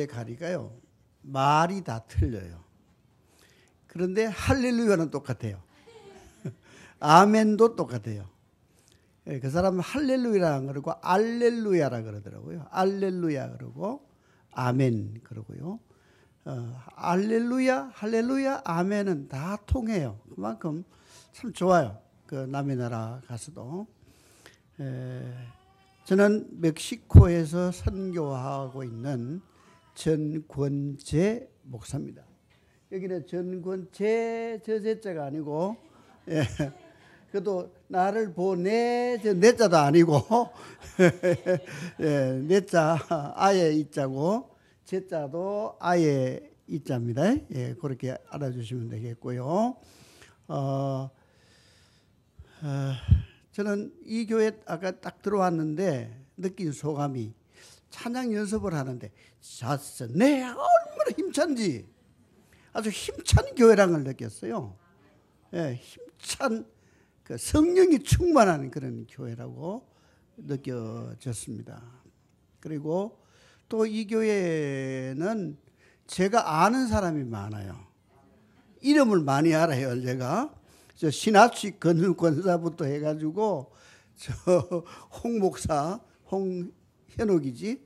가니까요, 말이 다 틀려요. 그런데 할렐루야는 똑같아요. 아멘도 똑같아요. 그 사람은 할렐루야라 그러고 알렐루야라 그러더라고요. 알렐루야 그러고 아멘 그러고요. 알렐루야, 할렐루야, 아멘은 다 통해요. 그만큼 참 좋아요. 그 남의 나라 가서도. 저는 멕시코에서 선교하고 있는 전권재 목사입니다. 여기는 전권재 저제자가 아니고, 그래도 나를 보내 저 내자도 아니고, 내자 아예 이자고 제자도 아예 이자입니다. 그렇게 알아주시면 되겠고요. 저는 이 교회 아까 딱 들어왔는데 느낀 소감이, 찬양 연습을 하는데 네 얼마나 힘찬지, 아주 힘찬 교회라는 걸 느꼈어요. 힘찬 그 성령이 충만한 그런 교회라고 느껴졌습니다. 그리고 또 이 교회는 제가 아는 사람이 많아요. 이름을 많이 알아요. 제가 저 신하식 권사부터 해가지고 저 홍 목사, 홍현옥이지,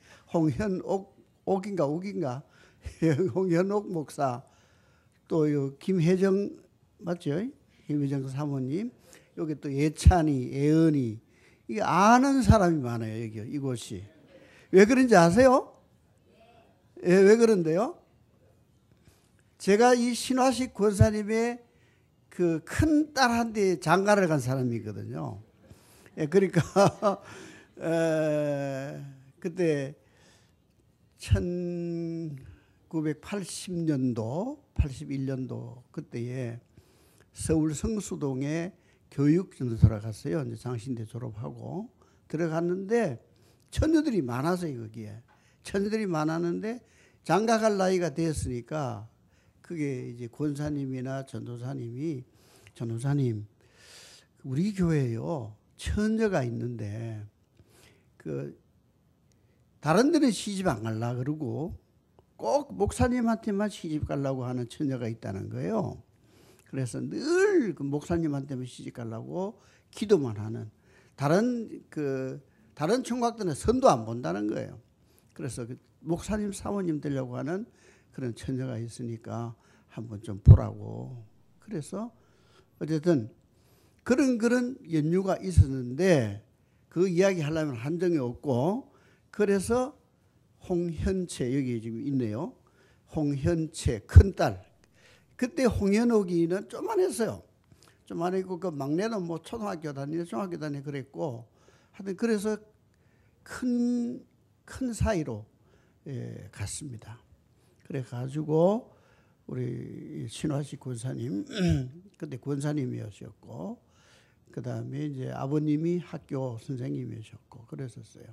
홍현옥인가 홍현옥 목사, 또 요 김혜정 맞죠? 김혜정 사모님, 여기 또 예찬이, 예은이, 이게 아는 사람이 많아요. 여기 이곳이 왜 그런지 아세요? 왜 그런데요? 제가 이 신화식 권사님의 그 큰 딸한테 장가를 간 사람이거든요. 그러니까 그때 1980년도, 81년도 그때에 서울 성수동에 교육전도소를 갔어요. 이제 장신대 졸업하고 들어갔는데 처녀들이 많아서요. 거기에 처녀들이 많았는데 장가갈 나이가 됐으니까 그게 이제 권사님이나 전도사님이, 전도사님 우리 교회에요 처녀가 있는데 그 다른 데는 시집 안 갈라 그러고 꼭 목사님한테만 시집 가려고 하는 처녀가 있다는 거예요. 그래서 늘 그 목사님한테만 시집 가려고 기도만 하는, 다른 총각들은 선도 안 본다는 거예요. 그래서 그 목사님 사모님 되려고 하는 그런 처녀가 있으니까 한번 좀 보라고. 그래서 어쨌든 그런 연유가 있었는데 그 이야기 하려면 한정이 없고, 그래서 홍현채 여기 지금 있네요. 홍현채 큰딸. 그때 홍현옥이는 좀만했어요. 좀만했고 그 막내는 뭐 초등학교 다니고 중학교 다니고 그랬고, 하여튼 그래서 큰 사이로 갔습니다. 그래 가지고 우리 신화식 권사님 그때 권사님이셨고, 그 다음에 이제 아버님이 학교 선생님이셨고 그랬었어요.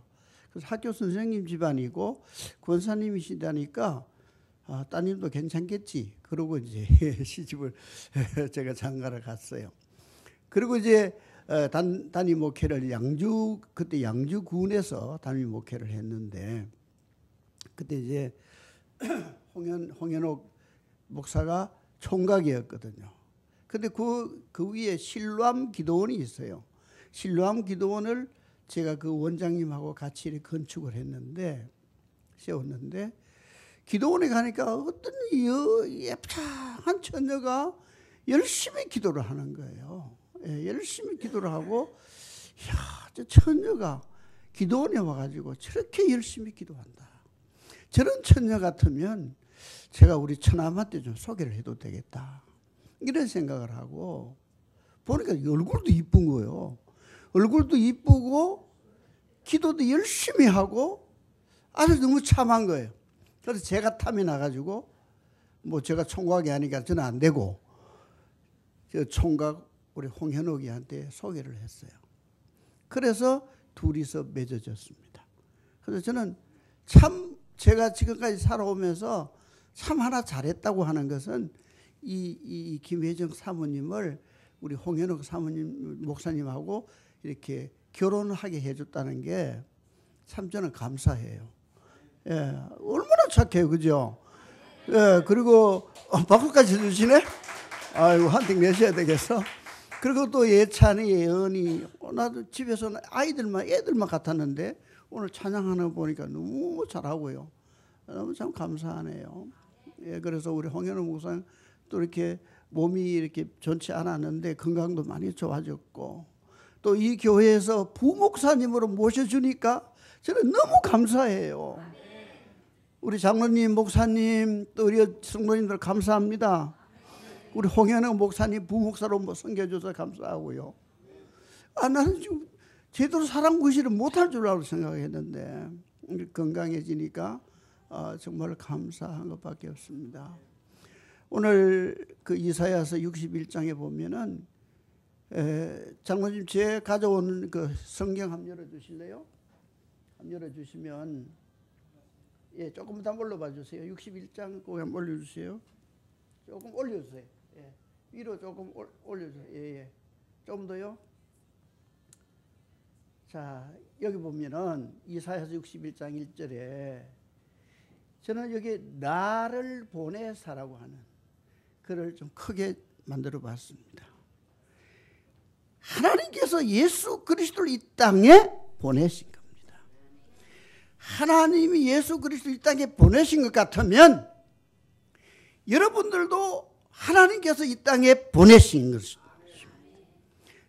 그래서 학교 선생님 집안이고 권사님이시다니까 따님도 괜찮겠지. 그러고 이제 시집을 제가 장가를 갔어요. 그리고 이제 담임 목회를 그때 양주군에서 담임 목회를 했는데, 그때 이제 홍현옥 목사가 총각이었거든요. 근데 그 위에 실로암 기도원이 있어요. 실로암 기도원을 제가 그 원장님하고 같이 건축을 했는데, 세웠는데, 기도원에 가니까 어떤 예쁘장한 처녀가 열심히 기도를 하는 거예요. 열심히 기도를 하고, 이야, 저 처녀가 기도원에 와가지고 저렇게 열심히 기도한다. 저런 처녀 같으면 제가 우리 처남한테 좀 소개를 해도 되겠다. 이런 생각을 하고, 보니까 얼굴도 이쁜 거예요. 얼굴도 이쁘고 기도도 열심히 하고 아주 너무 참한 거예요. 그래서 제가 탐이 나가지고, 뭐 제가 총각이 아니니까 저는 안 되고, 저 총각 우리 홍현옥이한테 소개를 했어요. 그래서 둘이서 맺어졌습니다. 그래서 저는 참 제가 지금까지 살아오면서 참 하나 잘했다고 하는 것은 이 김혜정 사모님을 우리 홍현옥 사모님 목사님하고 이렇게 결혼하게 해줬다는 게 참 저는 감사해요. 얼마나 착해요. 그죠? 예, 그리고 박수까지 주시네? 아이고, 한턱 내셔야 되겠어. 그리고 또 예찬이, 예언이, 나도 집에서 애들만 같았는데 오늘 찬양하는 거 보니까 너무 잘하고요. 너무 참 감사하네요. 예, 그래서 우리 홍현우 목사님 또 이렇게 몸이 이렇게 좋지 않았는데 건강도 많이 좋아졌고, 또 이 교회에서 부목사님으로 모셔주니까 저는 너무 감사해요. 우리 장로님, 목사님, 또 우리 성도님들 감사합니다. 우리 홍현우 목사님 부목사로 섬겨줘서 감사하고요. 나는 지금 제대로 사람 구실을 못할 줄 알고 생각했는데 건강해지니까 정말 감사한 것밖에 없습니다. 오늘 그 이사야서 61장에 보면은 장로님 제 가져온 그 성경 한번 열어주실래요? 한번 열어주시면, 예, 조금 더 올려봐 주세요. 61장 꼭 한번 올려주세요. 조금 올려주세요. 예, 위로 조금 올려주세요. 예. 좀 더요. 자, 여기 보면은 이사야서 61장 1절에 저는 여기 나를 보내사라고 하는 글을 좀 크게 만들어 봤습니다. 하나님께서 예수 그리스도를 이 땅에 보내신 겁니다. 하나님이 예수 그리스도를 이 땅에 보내신 것 같으면 여러분들도 하나님께서 이 땅에 보내신 것입니다.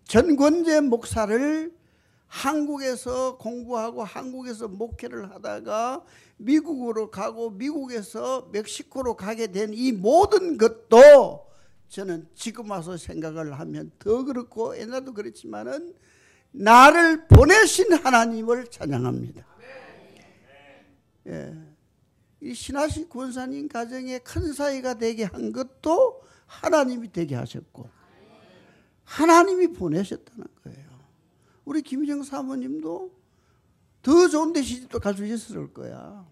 전권재 목사를 한국에서 공부하고 한국에서 목회를 하다가 미국으로 가고 미국에서 멕시코로 가게 된 이 모든 것도 저는 지금 와서 생각을 하면 더 그렇고 옛날도 그렇지만은 나를 보내신 하나님을 찬양합니다. 예. 이 신하식 권사님 가정에 큰 사이가 되게 한 것도 하나님이 되게 하셨고 하나님이 보내셨다는 거예요. 우리 김희정 사모님도 더 좋은 데 시집도 갈 수 있었을 거야.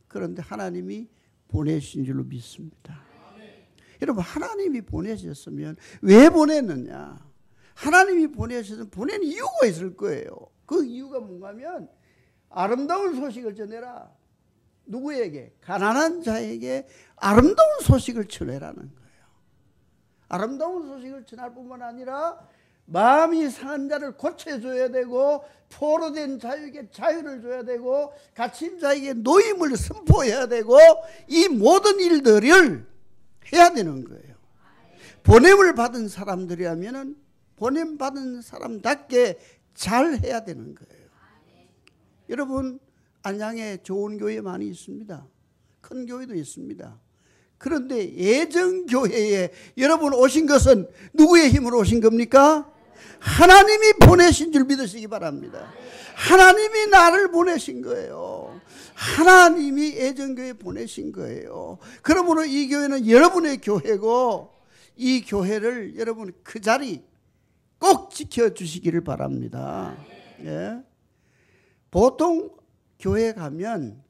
그런데 하나님이 보내신 줄로 믿습니다. 여러분, 하나님이 보내셨으면 왜 보냈느냐? 하나님이 보내셨으면 보낸 이유가 있을 거예요. 그 이유가 뭔가 하면 아름다운 소식을 전해라. 누구에게? 가난한 자에게 아름다운 소식을 전해라는 거예요. 아름다운 소식을 전할 뿐만 아니라 마음이 상한 자를 고쳐줘야 되고, 포로된 자에게 자유를 줘야 되고, 갇힌 자에게 노임을 선포해야 되고, 이 모든 일들을 해야 되는 거예요. 보냄을 받은 사람들이라면 보냄 받은 사람답게 잘 해야 되는 거예요. 여러분, 안양에 좋은 교회 많이 있습니다. 큰 교회도 있습니다. 그런데 예정교회에 여러분 오신 것은 누구의 힘으로 오신 겁니까? 하나님이 보내신 줄 믿으시기 바랍니다. 하나님이 나를 보내신 거예요. 하나님이 예정교회에 보내신 거예요. 그러므로 이 교회는 여러분의 교회고, 이 교회를 여러분 그 자리 꼭 지켜주시기를 바랍니다. 예. 보통 교회 가면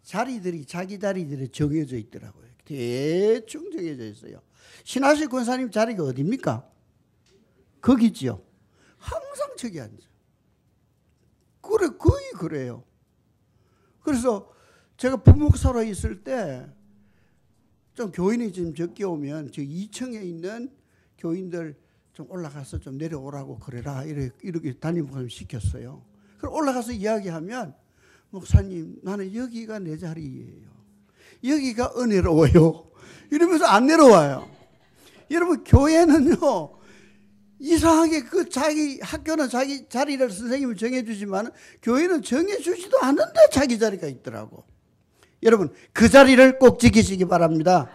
자리들이 자기 자리들이 정해져 있더라고요. 대충 정해져 있어요. 신하식 권사님 자리가 어디입니까? 거기지요. 항상 저기 앉아. 그래, 거의 그래요. 그래서 제가 부목사로 있을 때 좀 교인이 좀 적게 오면 저 2층에 있는 교인들 좀 올라가서 좀 내려오라고 그래라. 이렇게 담임 목사님 시켰어요. 그럼 올라가서 이야기하면, 목사님, 나는 여기가 내 자리예요. 여기가 은혜로워요. 이러면서 안 내려와요. 여러분, 교회는요, 이상하게 그 자기 학교는 자기 자리를 선생님을 정해주지만 교회는 정해주지도 않는데 자기 자리가 있더라고. 여러분, 그 자리를 꼭 지키시기 바랍니다.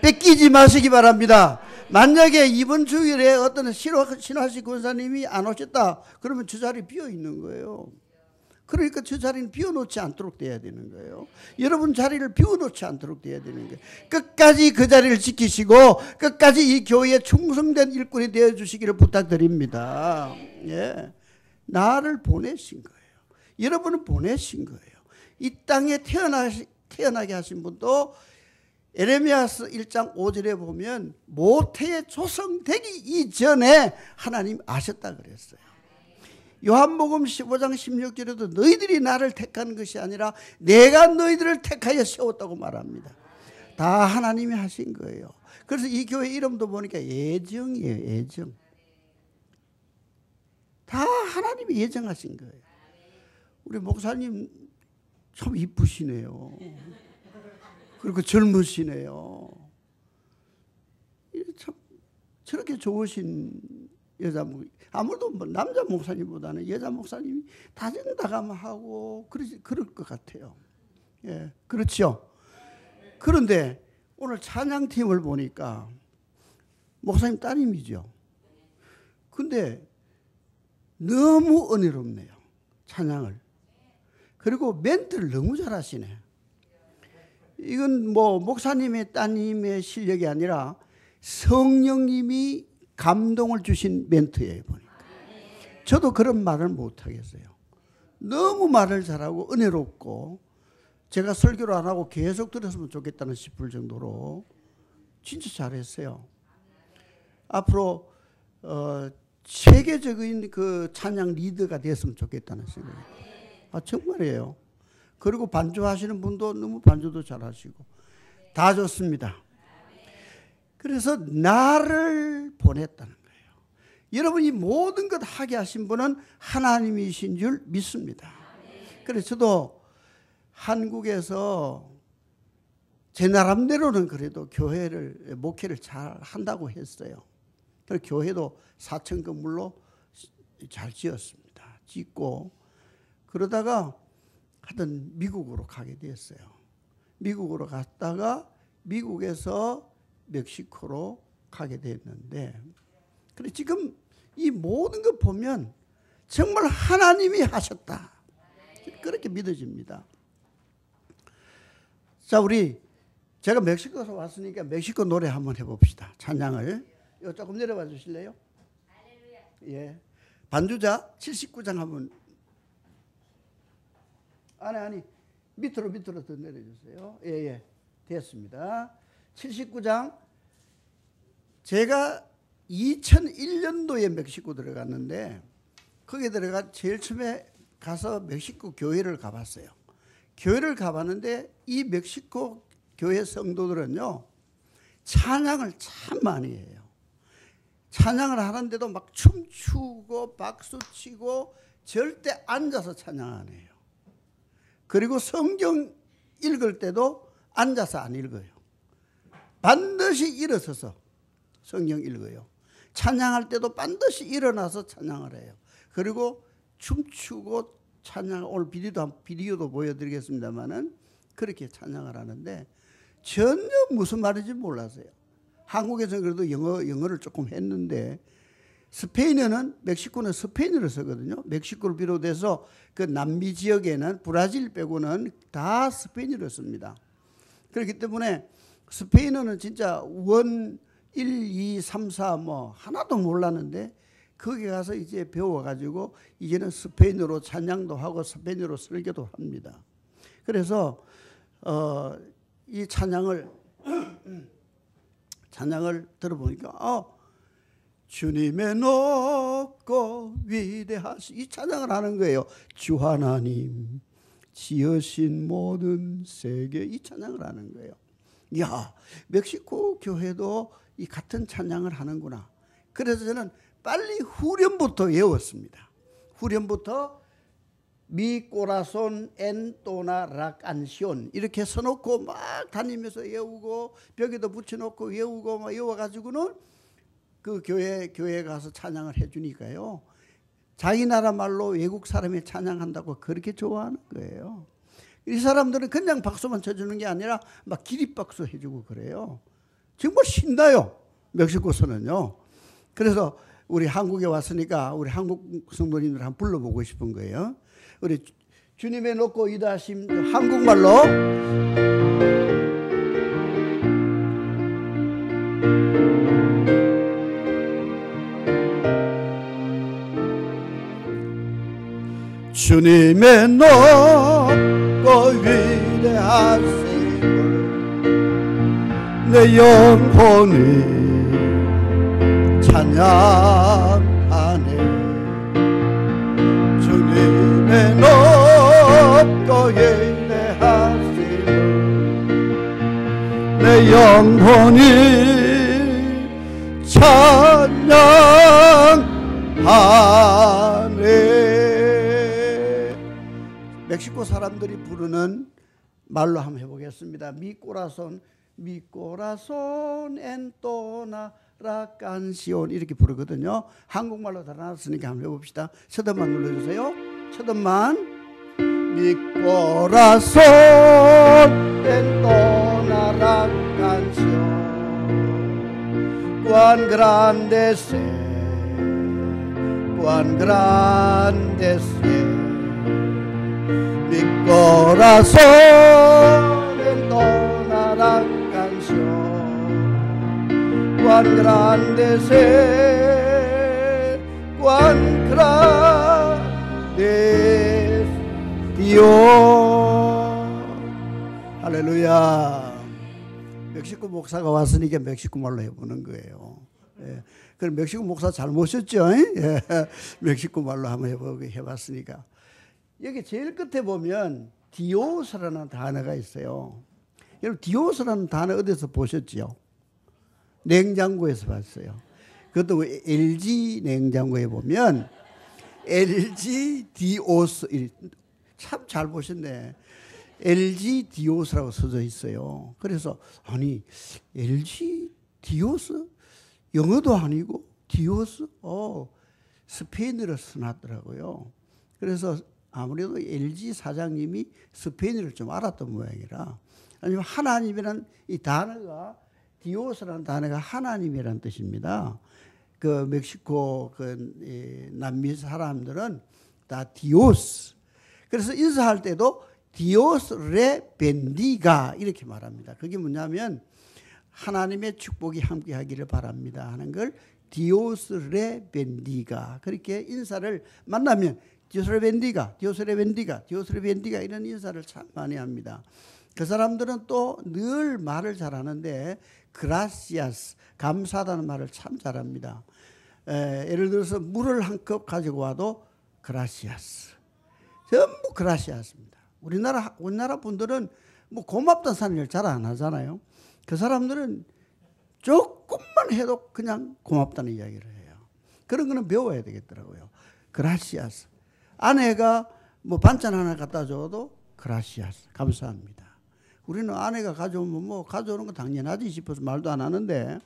뺏기지 마시기 바랍니다. 만약에 이번 주일에 어떤 신하식 권사님이 안 오셨다 그러면 저 자리 비어 있는 거예요. 그러니까 저 자리는 비워놓지 않도록 돼야 되는 거예요. 여러분 자리를 비워놓지 않도록 돼야 되는 거예요. 끝까지 그 자리를 지키시고 끝까지 이 교회에 충성된 일꾼이 되어주시기를 부탁드립니다. 예. 나를 보내신 거예요. 여러분은 보내신 거예요. 이 땅에 태어나게 하신 분도 에레미야서 1장 5절에 보면 모태에 조성되기 이전에 하나님 아셨다 그랬어요. 요한복음 15장 16절에도 너희들이 나를 택한 것이 아니라 내가 너희들을 택하여 세웠다고 말합니다. 다 하나님이 하신 거예요. 그래서 이 교회 이름도 보니까 예정이에요. 예정. 다 하나님이 예정하신 거예요. 우리 목사님 참 이쁘시네요. 그리고 젊으시네요. 참 저렇게 좋으신 여자, 아무래도 남자 목사님보다는 여자 목사님이 다정다감하고 그럴 것 같아요. 예, 그렇죠. 그런데 오늘 찬양팀을 보니까 목사님 따님이죠. 근데 너무 은혜롭네요. 찬양을. 그리고 멘트를 너무 잘하시네. 이건 뭐 목사님의 따님의 실력이 아니라 성령님이 감동을 주신 멘트예요. 보니까 저도 그런 말을 못하겠어요. 너무 말을 잘하고 은혜롭고 제가 설교를 안 하고 계속 들었으면 좋겠다는 싶을 정도로 진짜 잘했어요. 앞으로 세계적인 그 찬양 리더가 됐으면 좋겠다는 생각이에요. 정말이에요. 그리고 반주하시는 분도 너무 반주도 잘하시고 다 좋습니다. 그래서 나를 보냈다는 거예요. 여러분이 모든 것 하게 하신 분은 하나님이신 줄 믿습니다. 그래서 저도 한국에서 제 나름대로는 그래도 목회를 잘 한다고 했어요. 그래서 교회도 4층 건물로 잘 지었습니다. 짓고 그러다가 하여튼 미국으로 가게 됐어요. 미국으로 갔다가 미국에서 멕시코로 가게 됐는데, 그래 지금 이 모든 것 보면 정말 하나님이 하셨다. 그렇게 믿어집니다. 자, 제가 멕시코에서 왔으니까 멕시코 노래 한번 해봅시다. 찬양을. 이거 조금 내려봐 주실래요? 예. 반주자 79장 한번. 아니. 밑으로 더 내려주세요. 예. 됐습니다. 79장. 제가 2001년도에 멕시코 들어갔는데, 거기에 제일 처음에 가서 멕시코 교회를 가봤어요. 교회를 가봤는데, 이 멕시코 교회 성도들은요, 찬양을 참 많이 해요. 찬양을 하는데도 막 춤추고 박수치고 절대 앉아서 찬양 안 해요. 그리고 성경 읽을 때도 앉아서 안 읽어요. 반드시 일어서서 성경 읽어요. 찬양할 때도 반드시 일어나서 찬양을 해요. 그리고 춤추고 찬양, 오늘 비디오도 보여드리겠습니다만은 그렇게 찬양을 하는데 전혀 무슨 말인지 몰랐어요. 한국에서는 그래도 영어를 조금 했는데, 멕시코는 스페인어를 쓰거든요. 멕시코를 비롯해서 그 남미 지역에는 브라질 빼고는 다 스페인어를 씁니다. 그렇기 때문에 스페인어는 진짜 1, 2, 3, 4 뭐 하나도 몰랐는데, 거기 가서 이제 배워가지고 이제는 스페인어로 찬양도 하고 스페인어로 설교도 합니다. 그래서 이 찬양을 들어보니까 주님의 높고 위대하시, 이 찬양을 하는 거예요. 주 하나님 지으신 모든 세계, 이 찬양을 하는 거예요. 이야, 멕시코 교회도 이 같은 찬양을 하는구나. 그래서 저는 빨리 후렴부터 외웠습니다. 후렴부터 미 꼬라손 엔또나 락안시온 이렇게 써놓고 막 다니면서 외우고 벽에도 붙여놓고 외우고 막 외워가지고는 그 교회에 가서 찬양을 해주니까요, 자기 나라 말로 외국 사람이 찬양한다고 그렇게 좋아하는 거예요. 이 사람들은 그냥 박수만 쳐주는 게 아니라 막 기립박수 해주고 그래요. 정말 신나요, 멕시코서는요. 그래서 우리 한국에 왔으니까 우리 한국 성도님들 한번 불러보고 싶은 거예요. 우리 주님의 높고 위대하심 한국말로 주님의 높고 위대하심을 내 영혼이 찬양하네. 주의 내 하심을 내 영혼이 찬양하네. 멕시코 사람들이 부르는 말로 한번 해보겠습니다. 미꼬라손 엔토나라 깐시온 이렇게 부르거든요. 한국말로 다 나왔으니까 한번 해봅시다. 첫음만 눌러주세요. 첫음만. 미꼬라손 엔토나라 깐시온 cuán grande es cuán grande es mi corazón entonará canción cuán grande es cuán grande es Dios. 할렐루야. 멕시코 목사가 왔으니까 멕시코 말로 해보는 거예요. 예. 그럼 멕시코 목사 잘 모셨죠? 예. 멕시코 말로 한번 해봤으니까. 여기 제일 끝에 보면 디오스라는 단어가 있어요. 여러분 디오스라는 단어 어디서 보셨죠? 냉장고에서 봤어요. 그것도 LG 냉장고에 보면 LG 디오스 참 잘 보셨네. LG 디오스라고 써져 있어요. 그래서 아니 LG 디오스 영어도 아니고 디오스 스페인어로 써놨더라고요. 그래서 아무래도 LG 사장님이 스페인어를 좀 알았던 모양이라 아니면 하나님이란 이 단어가 디오스라는 단어가 하나님이란 뜻입니다. 그 멕시코 그 남미 사람들은 다 디오스. 그래서 인사할 때도 디오스 레 벤디가 이렇게 말합니다. 그게 뭐냐면 하나님의 축복이 함께하기를 바랍니다 하는 걸 디오스 레 벤디가 그렇게 인사를 만나면 디오스 레 벤디가 디오스 레 벤디가 디오스 레 벤디가 이런 인사를 참 많이 합니다. 그 사람들은 또 늘 말을 잘하는데 그라시아스 감사하다는 말을 참 잘합니다. 예를 들어서 물을 한 컵 가지고 와도 그라시아스 전부 그라시아스입니다. 우리나라 분들은 뭐 고맙다는 사람을 잘 안 하잖아요. 그 사람들은 조금만 해도 그냥 고맙다는 이야기를 해요. 그런 거는 배워야 되겠더라고요. 그라시아스. 아내가 뭐 반찬 하나 갖다 줘도 그라시아스. 감사합니다. 우리는 아내가 가져오면 뭐 가져오는 거 당연하지 싶어서 말도 안 하는데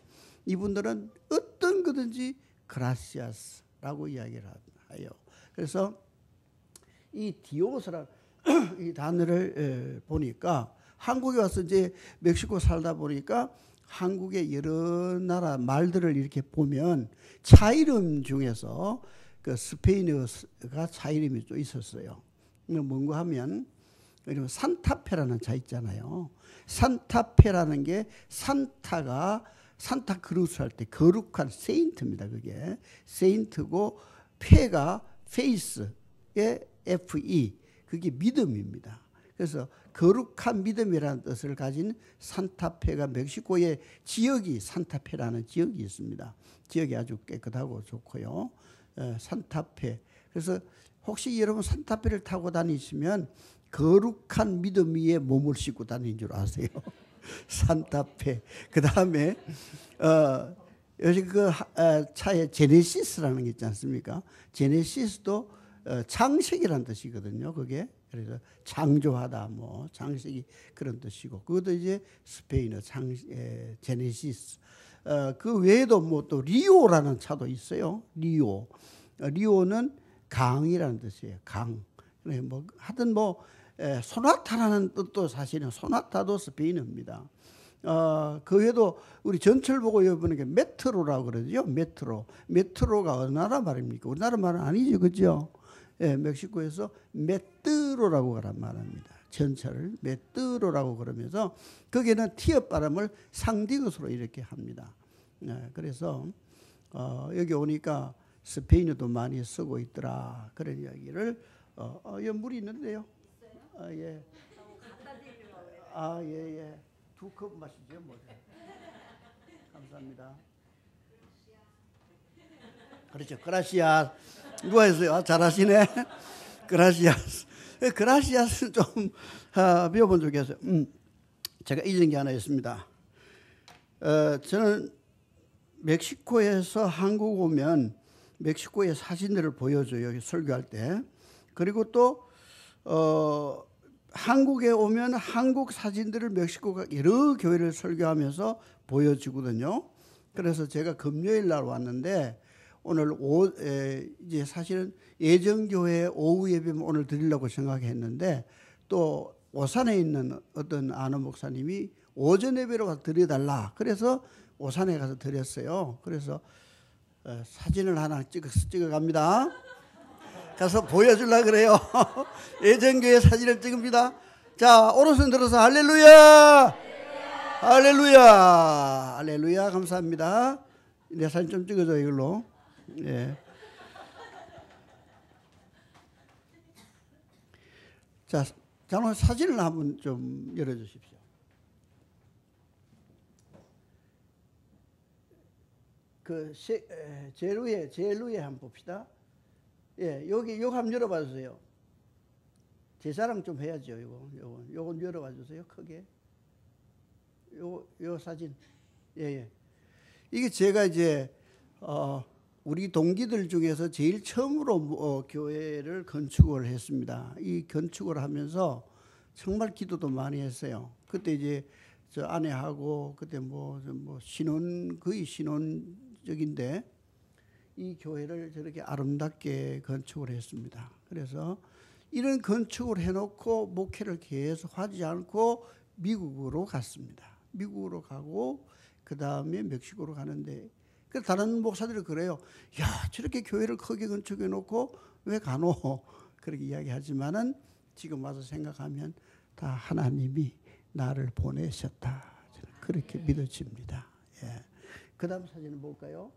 이분들은 어떤 거든지 그라시아스라고 이야기를 해요. 그래서 이 디오스라 이 단어를 보니까 한국에 와서 이제 멕시코 살다 보니까 한국의 여러 나라 말들을 이렇게 보면 차 이름 중에서 그 스페인어가 차 이름이 또 있었어요. 뭔가 하면 산타페라는 차 있잖아요. 산타페라는 게 산타크루스 할 때 거룩한 세인트입니다. 그게 세인트고 페가 페이스의 FE 그게 믿음입니다. 그래서 거룩한 믿음이라는 뜻을 가진 산타페가 멕시코의 지역이 산타페라는 지역이 있습니다. 지역이 아주 깨끗하고 좋고요. 산타페. 그래서 혹시 여러분 산타페를 타고 다니시면 거룩한 믿음 위에 몸을 싣고 다니는 줄 아세요? 산타페. 그 다음에 요즘 그 차에 제네시스라는 게 있지 않습니까? 제네시스도 장식이라는 뜻이거든요. 그게 그래서 창조하다 뭐 장식이 그런 뜻이고 그것도 이제 스페인어 제네시스. 그 외에도 뭐 또 리오라는 차도 있어요. 리오는 강이라는 뜻이에요. 강. 뭐 하여튼 뭐 소나타라는 뜻도 사실은 소나타도 스페인어입니다. 그 외에도 우리 전철 보고 여러분은 게 메트로라고 그러죠. 메트로가 어느 나라 말입니까? 우리나라 말은 아니죠, 그죠? 예, 멕시코에서 메트로라고 그런 말합니다. 전철을 메트로라고 그러면서 거기는 티읕 발음을 상디귿으로 이렇게 합니다. 그래서 여기 오니까 스페인어도 많이 쓰고 있더라 그런 이야기를 여기 물이 있는데요. 예. 예. 2컵 마시죠, 뭐. 감사합니다. 그렇죠. 그라시아. 누가 했어요? 잘하시네. 그라시아스. 그라시아스는 좀 배워본 적이 있어요. 제가 잊은 게 하나 있습니다. 저는 멕시코에서 한국 오면 멕시코의 사진들을 보여줘요. 설교할 때. 그리고 또 한국에 오면 한국 사진들을 멕시코가 여러 교회를 설교하면서 보여주거든요. 그래서 제가 금요일 날 왔는데 오늘 이제 사실은 예정교회 오후 예배는 오늘 드리려고 생각했는데 또 오산에 있는 어떤 아는 목사님이 오전 예배로 가서 드려달라. 그래서 오산에 가서 드렸어요. 그래서 사진을 하나 찍어갑니다. 가서 보여주려고 그래요. 예정교회 사진을 찍습니다. 자, 오른손 들어서 할렐루야! 할렐루야! 할렐루야! 감사합니다. 내 사진 좀 찍어줘, 이걸로. 예. 자, 오늘 사진을 한번 좀 열어주십시오. 제일 위에 한번 봅시다. 예, 여기 한번 열어봐 주세요. 제 자랑 좀 해야죠. 요건 열어봐 주세요. 크게. 요 사진. 예. 이게 제가 이제 우리 동기들 중에서 제일 처음으로 교회를 건축을 했습니다. 이 건축을 하면서 정말 기도도 많이 했어요. 그때 이제 저 아내하고 그때 거의 신혼적인데 이 교회를 저렇게 아름답게 건축을 했습니다. 그래서 이런 건축을 해놓고 목회를 계속 하지 않고 미국으로 갔습니다. 미국으로 가고 그 다음에 멕시코로 가는데 다른 목사들이 그래요. 야, 저렇게 교회를 크게 건축해놓고 왜 가노? 그렇게 이야기하지만은 지금 와서 생각하면 다 하나님이 나를 보내셨다. 저는 그렇게 믿어집니다. 예. 그 다음 사진을 볼까요?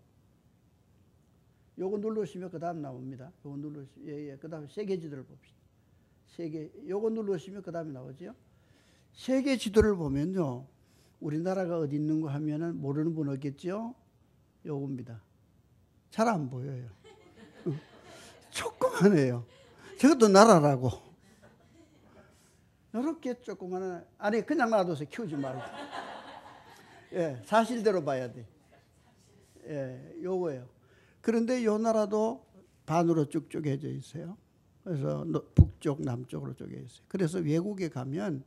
요거 누르시면 그 다음 나옵니다. 요거 누르시면, 예. 그 다음에 세계 지도를 봅시다. 요거 누르시면 그 다음에 나오죠. 세계 지도를 보면요. 우리나라가 어디 있는 거 하면은 모르는 분 없겠죠? 요겁니다. 잘 안 보여요. 조그만해요. 저것도 나라라고. 이렇게 조그만한, 아니, 그냥 놔둬서 키우지 말고. 예, 사실대로 봐야 돼. 예, 요거예요. 그런데 요 나라도 반으로 쭉 쪼개져 있어요. 그래서 북쪽, 남쪽으로 쪼개 있어요. 그래서 외국에 가면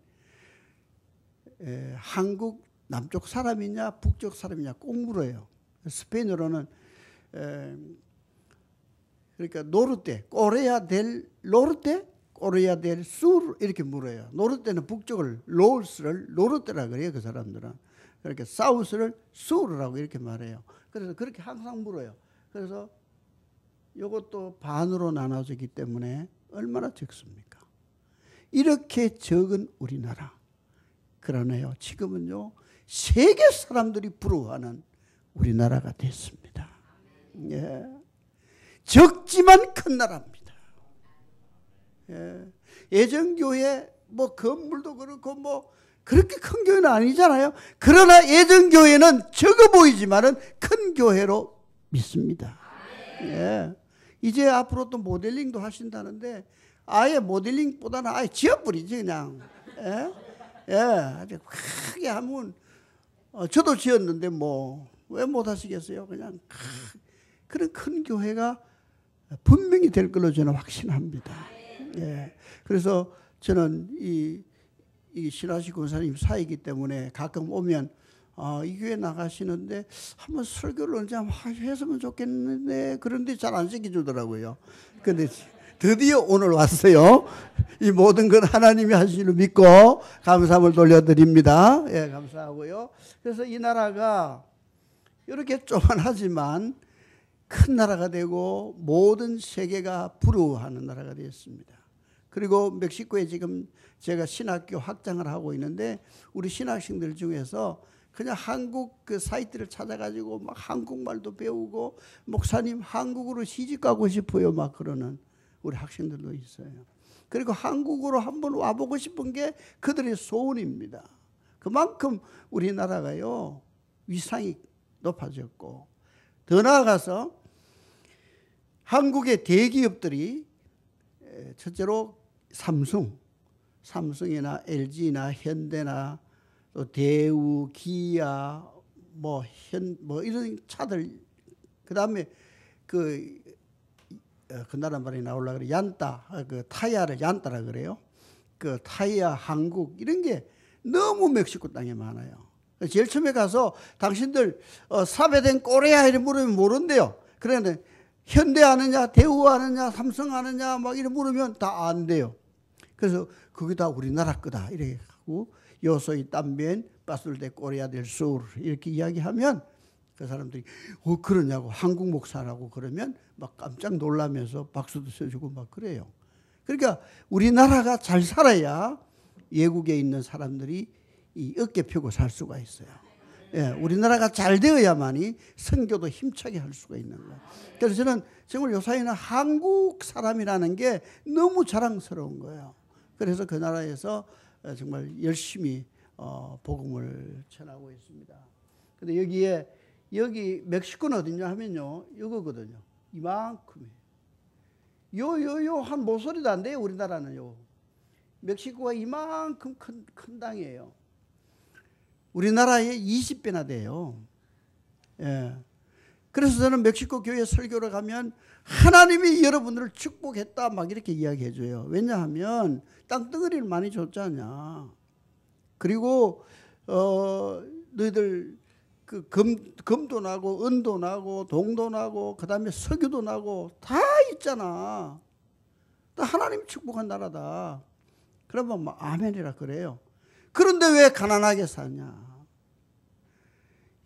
한국 남쪽 사람이냐 북쪽 사람이냐 꼭 물어요. 스페인어로는 그러니까 노르테, 꼬레아 델 노르테, 꼬레아 델 수르 이렇게 물어요. 노르테는 북쪽을 노스를 노르테라 그래요. 그 사람들은. 그렇게 사우스를 수르라고 이렇게 말해요. 그래서 그렇게 항상 물어요. 그래서 이것도 반으로 나눠지기 때문에 얼마나 적습니까? 이렇게 적은 우리나라. 그러네요. 지금은요, 세계 사람들이 부러워하는 우리나라가 됐습니다. 예. 적지만 큰 나라입니다. 예. 예전교회 건물도 그렇고 그렇게 큰 교회는 아니잖아요. 그러나 예전교회는 적어 보이지만은 큰 교회로 믿습니다. 예. 이제 앞으로 또 모델링도 하신다는데 아예 모델링보다는 아예 지어버리지 그냥. 예. 예, 아주 크게 하면 저도 지었는데 왜 못 하시겠어요? 그냥 그런 큰 교회가 분명히 될 걸로 저는 확신합니다. 예, 그래서 저는 이 신하식 권사님 사이기 때문에 가끔 오면 이 교회 나가시는데 한번 설교를 언제 했으면 좋겠는데 그런데 잘 안 시켜주더라고요. 근데 드디어 오늘 왔어요. 이 모든 건 하나님이 하시는 줄 믿고 감사함을 돌려드립니다. 예, 감사하고요. 그래서 이 나라가 이렇게 조만하지만 큰 나라가 되고 모든 세계가 부러워하는 나라가 되었습니다. 그리고 멕시코에 지금 제가 신학교 확장을 하고 있는데 우리 신학생들 중에서 그냥 한국 그 사이트를 찾아가지고 막 한국말도 배우고 목사님 한국으로 시집 가고 싶어요 막 그러는 우리 학생들도 있어요. 그리고 한국으로 한번 와보고 싶은 게 그들의 소원입니다. 그만큼 우리나라가요 위상이 높아졌고 더 나아가서 한국의 대기업들이 첫째로 삼성이나 LG나 현대나 또 대우, 기아, 뭐 이런 차들, 그다음에 그 나라 말이 나오려고 그래. 얀따, 그 타이야를 얀따라 그래요. 그 타이야, 한국 이런 게 너무 멕시코 땅에 많아요. 제일 처음에 가서 당신들 삽입된 꼬레아 이런 물으면 모른대요. 그런데 현대 아느냐, 대우 아느냐, 삼성 아느냐 막 이런 물으면 다 안 돼요. 그래서 그게 다 우리나라 거다 이렇게 하고 요소이 también pastor de Corea del Sur 이렇게 이야기하면 그 사람들이 그러냐고, 한국 목사라고 그러면 막 깜짝 놀라면서 박수도 쳐주고 막 그래요. 그러니까 우리나라가 잘 살아야 외국에 있는 사람들이 이 어깨 펴고 살 수가 있어요. 예, 우리나라가 잘 되어야만이 선교도 힘차게 할 수가 있는 거예요. 그래서 저는 정말 요사이는 한국 사람이라는 게 너무 자랑스러운 거예요. 그래서 그 나라에서 정말 열심히 복음을 전하고 있습니다. 근데 여기 멕시코는 어디냐 하면요, 이거거든요. 이만큼이에요. 요 한 모서리도 안 돼요. 우리나라는요. 멕시코가 이만큼 큰 땅이에요. 우리나라의 20배나 돼요. 예. 그래서 저는 멕시코 교회 설교를 가면 하나님이 여러분들을 축복했다 막 이렇게 이야기해 줘요. 왜냐하면 땅덩어리를 많이 줬잖아. 그리고 너희들 그 금도 나고 은도 나고 동도 나고 그다음에 석유도 나고 다 있잖아. 하나님 축복한 나라다. 그러면 뭐 아멘이라 그래요. 그런데 왜 가난하게 사냐?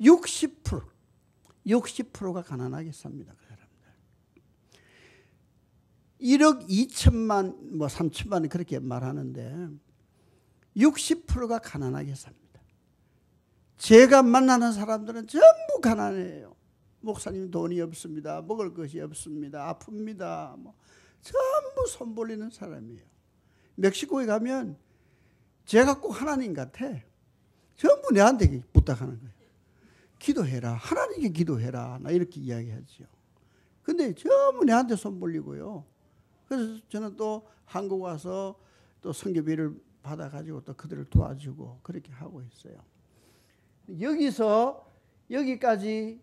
60%가 가난하게 삽니다. 그 사람들. 1억 2천만 뭐 3천만 그렇게 말하는데 60%가 가난하게 삽니다. 제가 만나는 사람들은 전부 가난해요. 목사님 돈이 없습니다. 먹을 것이 없습니다. 아픕니다. 뭐 전부 손 벌리는 사람이에요. 멕시코에 가면 제가 꼭 하나님 같아. 전부 내한테 부탁하는 거예요. 기도해라. 하나님께 기도해라. 나 이렇게 이야기하죠. 근데 전부 내한테 손 벌리고요. 그래서 저는 또 한국 와서 또 선교비를 받아가지고 또 그들을 도와주고 그렇게 하고 있어요. 여기서 여기까지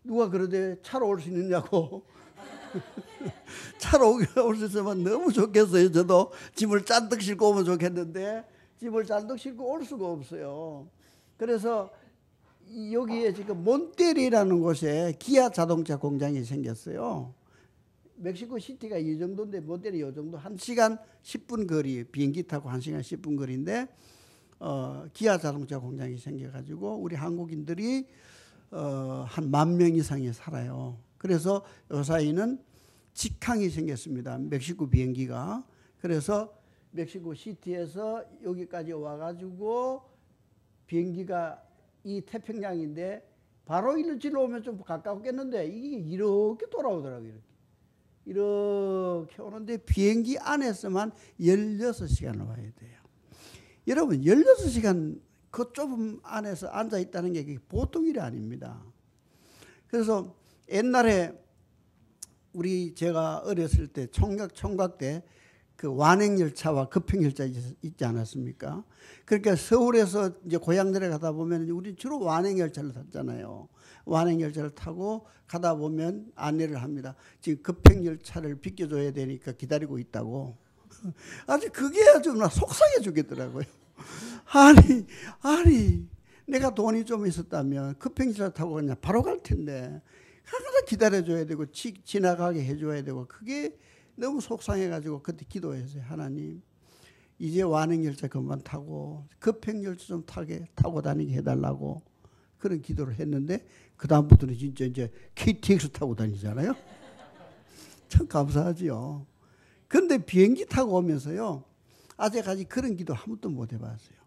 누가 그러대 차로 올 수 있느냐고. 차로 올 수 있으면 너무 좋겠어요. 저도 짐을 잔뜩 싣고 오면 좋겠는데 짐을 잔뜩 싣고 올 수가 없어요. 그래서 여기에 지금 몬테리라는 곳에 기아 자동차 공장이 생겼어요. 멕시코 시티가 이 정도인데 몬테리 이 정도 1시간 10분 거리, 비행기 타고 1시간 10분 거리인데 기아 자동차 공장이 생겨가지고 우리 한국인들이 한 10,000명 이상이 살아요. 그래서 요사이는 직항이 생겼습니다. 멕시코 비행기가. 그래서 멕시코 시티에서 여기까지 와가지고 비행기가 이 태평양인데 바로 일질로 오면 좀 가까웠겠는데 이게 이렇게 돌아오더라고요. 이렇게 오는데 비행기 안에서만 16시간을 와야 돼요. 여러분 16시간 그 좁은 안에서 앉아 있다는 게 보통 일이 아닙니다. 그래서 옛날에 제가 어렸을 때 총각 때 그 완행열차와 급행열차 있지 않았습니까? 그러니까 서울에서 이제 고향들에 가다 보면 우리 주로 완행열차를 탔잖아요. 완행열차를 타고 가다 보면 안내를 합니다. 지금 급행열차를 비켜줘야 되니까 기다리고 있다고. 아주 그게 아주 나 속상해 주겠더라고요. 아니 내가 돈이 좀 있었다면 급행열차 타고 그냥 바로 갈 텐데 항상 기다려줘야 되고 지나가게 해줘야 되고 그게 너무 속상해가지고 그때 기도했어요. 하나님 이제 완행열차 그만 타고 급행열차 좀 타고 다니게 해달라고 그런 기도를 했는데 그 다음부터는 진짜 이제 KTX 타고 다니잖아요. 참 감사하지요. 근데 비행기 타고 오면서요 아직까지 그런 기도 한 번도 못 해봤어요.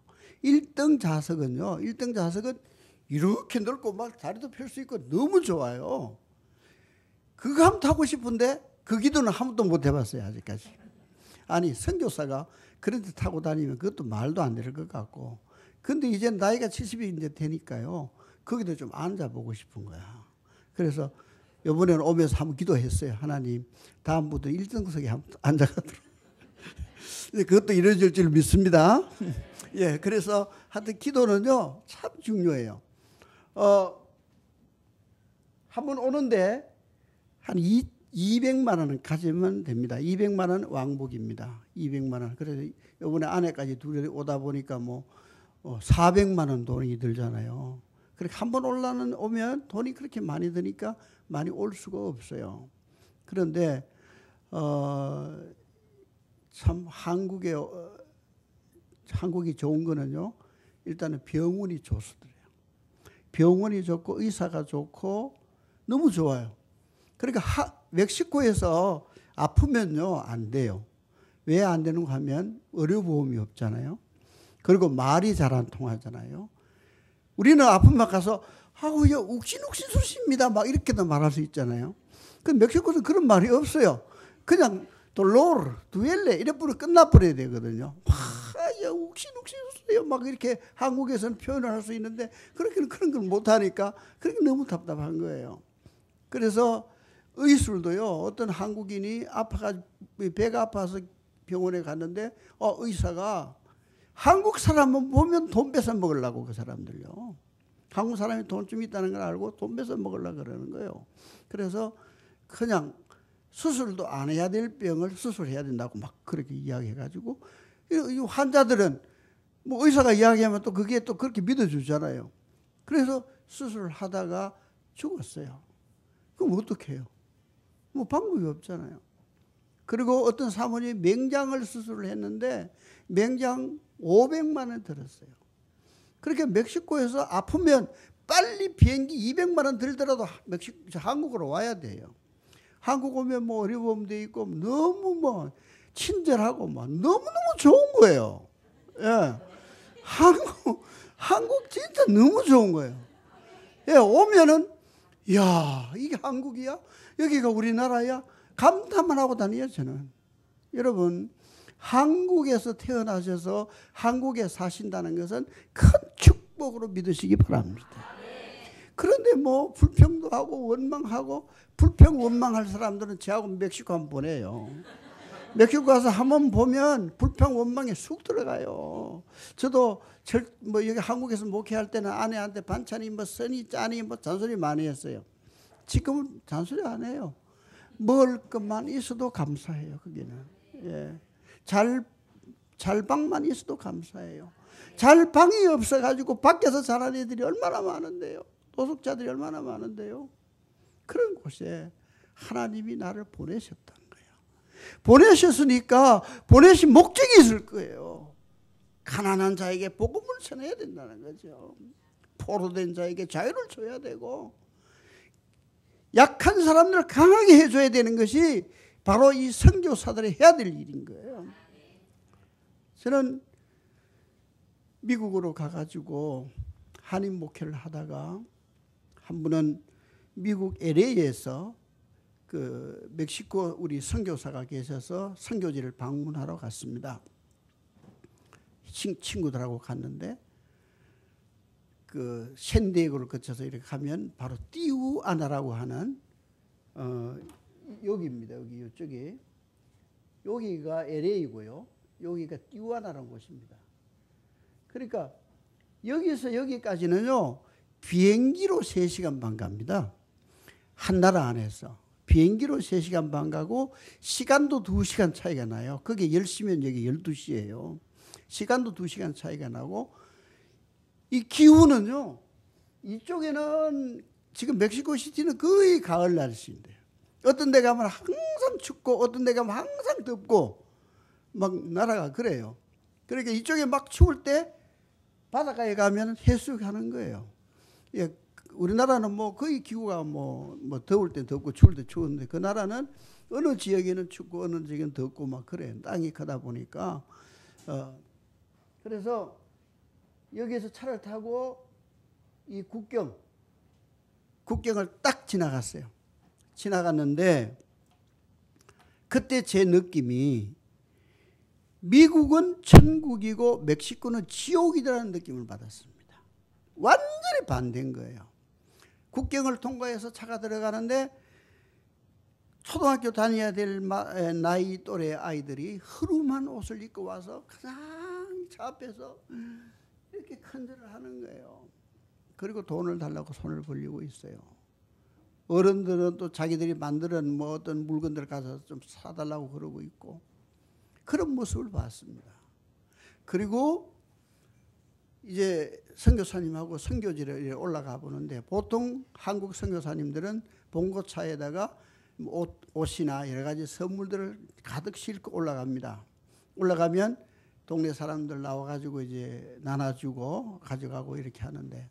1등 좌석은요 1등 좌석은 이렇게 넓고 막 다리도 펼 수 있고 너무 좋아요. 그거 한번 타고 싶은데 그 기도는 한 번도 못 해봤어요. 아직까지. 아니 선교사가 그런 데 타고 다니면 그것도 말도 안 될 것 같고 근데 이제 나이가 70이 이제 되니까요 거기도 좀 앉아보고 싶은 거야. 그래서 이번에는 오면서 한번 기도했어요. 하나님 다음부터 1등석에 한번 앉아가도록 그것도 이루어질 줄 믿습니다. 예, 그래서 하여튼 기도는요 참 중요해요. 한번 오는데 한 200만 원은 가지면 됩니다. 200만 원 왕복입니다. 200만 원. 그래서 이번에 아내까지 둘이 오다 보니까 뭐 400만 원 돈이 들잖아요. 그렇게 한 번 오면 돈이 그렇게 많이 드니까 많이 올 수가 없어요. 그런데 참 한국이 좋은 거는요. 일단은 병원이 좋더래요. 병원이 좋고 의사가 좋고 너무 좋아요. 그러니까 멕시코에서 아프면요 안 돼요. 왜 안 되는가 하면 의료보험이 없잖아요. 그리고 말이 잘 안 통하잖아요. 우리는 아프면 가서 아우야 욱신욱신 쑤십니다 막 이렇게도 말할 수 있잖아요. 근데 멕시코는 그런 말이 없어요. 그냥 돌로르 두엘레 이래 부르 끝나버려야 되거든요. 야 욱신욱신 쑤세요 막 이렇게 한국에서는 표현을 할 수 있는데 그렇게는 그런 걸 못하니까 그렇게 너무 답답한 거예요. 그래서 의술도요. 어떤 한국인이 배가 아파서 병원에 갔는데 의사가 한국 사람은 보면 돈 뺏어 먹으려고 그 사람들요. 한국 사람이 돈 좀 있다는 걸 알고 돈 뺏어 먹으려고 그러는 거예요. 그래서 그냥 수술도 안 해야 될 병을 수술해야 된다고 막 그렇게 이야기해가지고 이 환자들은 뭐 의사가 이야기하면 또 그게 또 그렇게 믿어주잖아요. 그래서 수술을 하다가 죽었어요. 그럼 어떻게 해요? 뭐 방법이 없잖아요. 그리고 어떤 사모님이 맹장을 수술을 했는데 맹장 500만 원 들었어요. 그렇게 멕시코에서 아프면 빨리 비행기 200만 원 들더라도 한국으로 와야 돼요. 한국 오면 뭐 의료보험도 있고 너무 뭐 친절하고 뭐 너무너무 좋은 거예요. 예. 한국 진짜 너무 좋은 거예요. 예, 오면은 야, 이게 한국이야? 여기가 우리나라야? 감탄만 하고 다녀요, 저는. 여러분, 한국에서 태어나셔서 한국에 사신다는 것은 큰 축복으로 믿으시기 바랍니다. 그런데 뭐 불평도 하고 원망하고 불평 원망할 사람들은 저하고 멕시코 한번 보내요. 멕시코 가서 한번 보면 불평 원망에 쑥 들어가요. 저도 뭐 여기 한국에서 목회할 때는 아내한테 반찬이 뭐 써니 짜니 뭐 잔소리 많이 했어요. 지금은 잔소리 안 해요. 먹을 것만 있어도 감사해요. 거기는. 예. 잘방만 있어도 감사해요. 잘방이 없어가지고 밖에서 자란 애들이 얼마나 많은데요. 노숙자들이 얼마나 많은데요. 그런 곳에 하나님이 나를 보내셨다는 거예요. 보내셨으니까 보내신 목적이 있을 거예요. 가난한 자에게 복음을 전해야 된다는 거죠. 포로된 자에게 자유를 줘야 되고 약한 사람들을 강하게 해줘야 되는 것이 바로 이 선교사들이 해야 될 일인 거예요. 저는 미국으로 가가지고 한인 목회를 하다가 한 분은 미국 LA에서 그 멕시코 우리 선교사가 계셔서 선교지를 방문하러 갔습니다. 친구들하고 갔는데 그 샌디에고를 거쳐서 이렇게 가면 바로 띠우아나라고 하는 여기입니다. 여기 이쪽이 여기가 LA이고요. 여기가 띠우아나라는 곳입니다. 그러니까 여기서 여기까지는요 비행기로 3시간 반 갑니다. 한 나라 안에서 비행기로 3시간 반 가고 시간도 2시간 차이가 나요. 그게 10시면 여기 12시예요. 시간도 2시간 차이가 나고 이 기후는요 이쪽에는 지금 멕시코 시티는 거의 가을 날씨인데 어떤 데 가면 항상 춥고 어떤 데 가면 항상 덥고 막 나라가 그래요. 그러니까 이쪽에 막 추울 때 바닷가에 가면 해수욕하는 거예요. 예, 우리나라는 뭐 거의 기후가 뭐 더울 때 덥고 추울 때 추운데 그 나라는 어느 지역에는 춥고 어느 지역에는 덥고 막 그래요. 땅이 크다 보니까 그래서 여기에서 차를 타고 이 국경을 딱 지나갔어요. 지나갔는데 그때 제 느낌이 미국은 천국이고 멕시코는 지옥이라는 느낌을 받았습니다. 완전히 반대인 거예요. 국경을 통과해서 차가 들어가는데 초등학교 다녀야 될 나이 또래 아이들이 허름한 옷을 입고 와서 그냥 차 앞에서 이렇게 큰절을 하는 거예요. 그리고 돈을 달라고 손을 벌리고 있어요. 어른들은 또 자기들이 만드는 뭐 어떤 물건들을 가서 좀 사달라고 그러고 있고, 그런 모습을 봤습니다. 그리고 이제 선교사님하고 선교지를 올라가 보는데, 보통 한국 선교사님들은 봉고차에다가 옷이나 여러 가지 선물들을 가득 싣고 올라갑니다. 올라가면 동네 사람들 나와가지고 이제 나눠주고 가져가고 이렇게 하는데,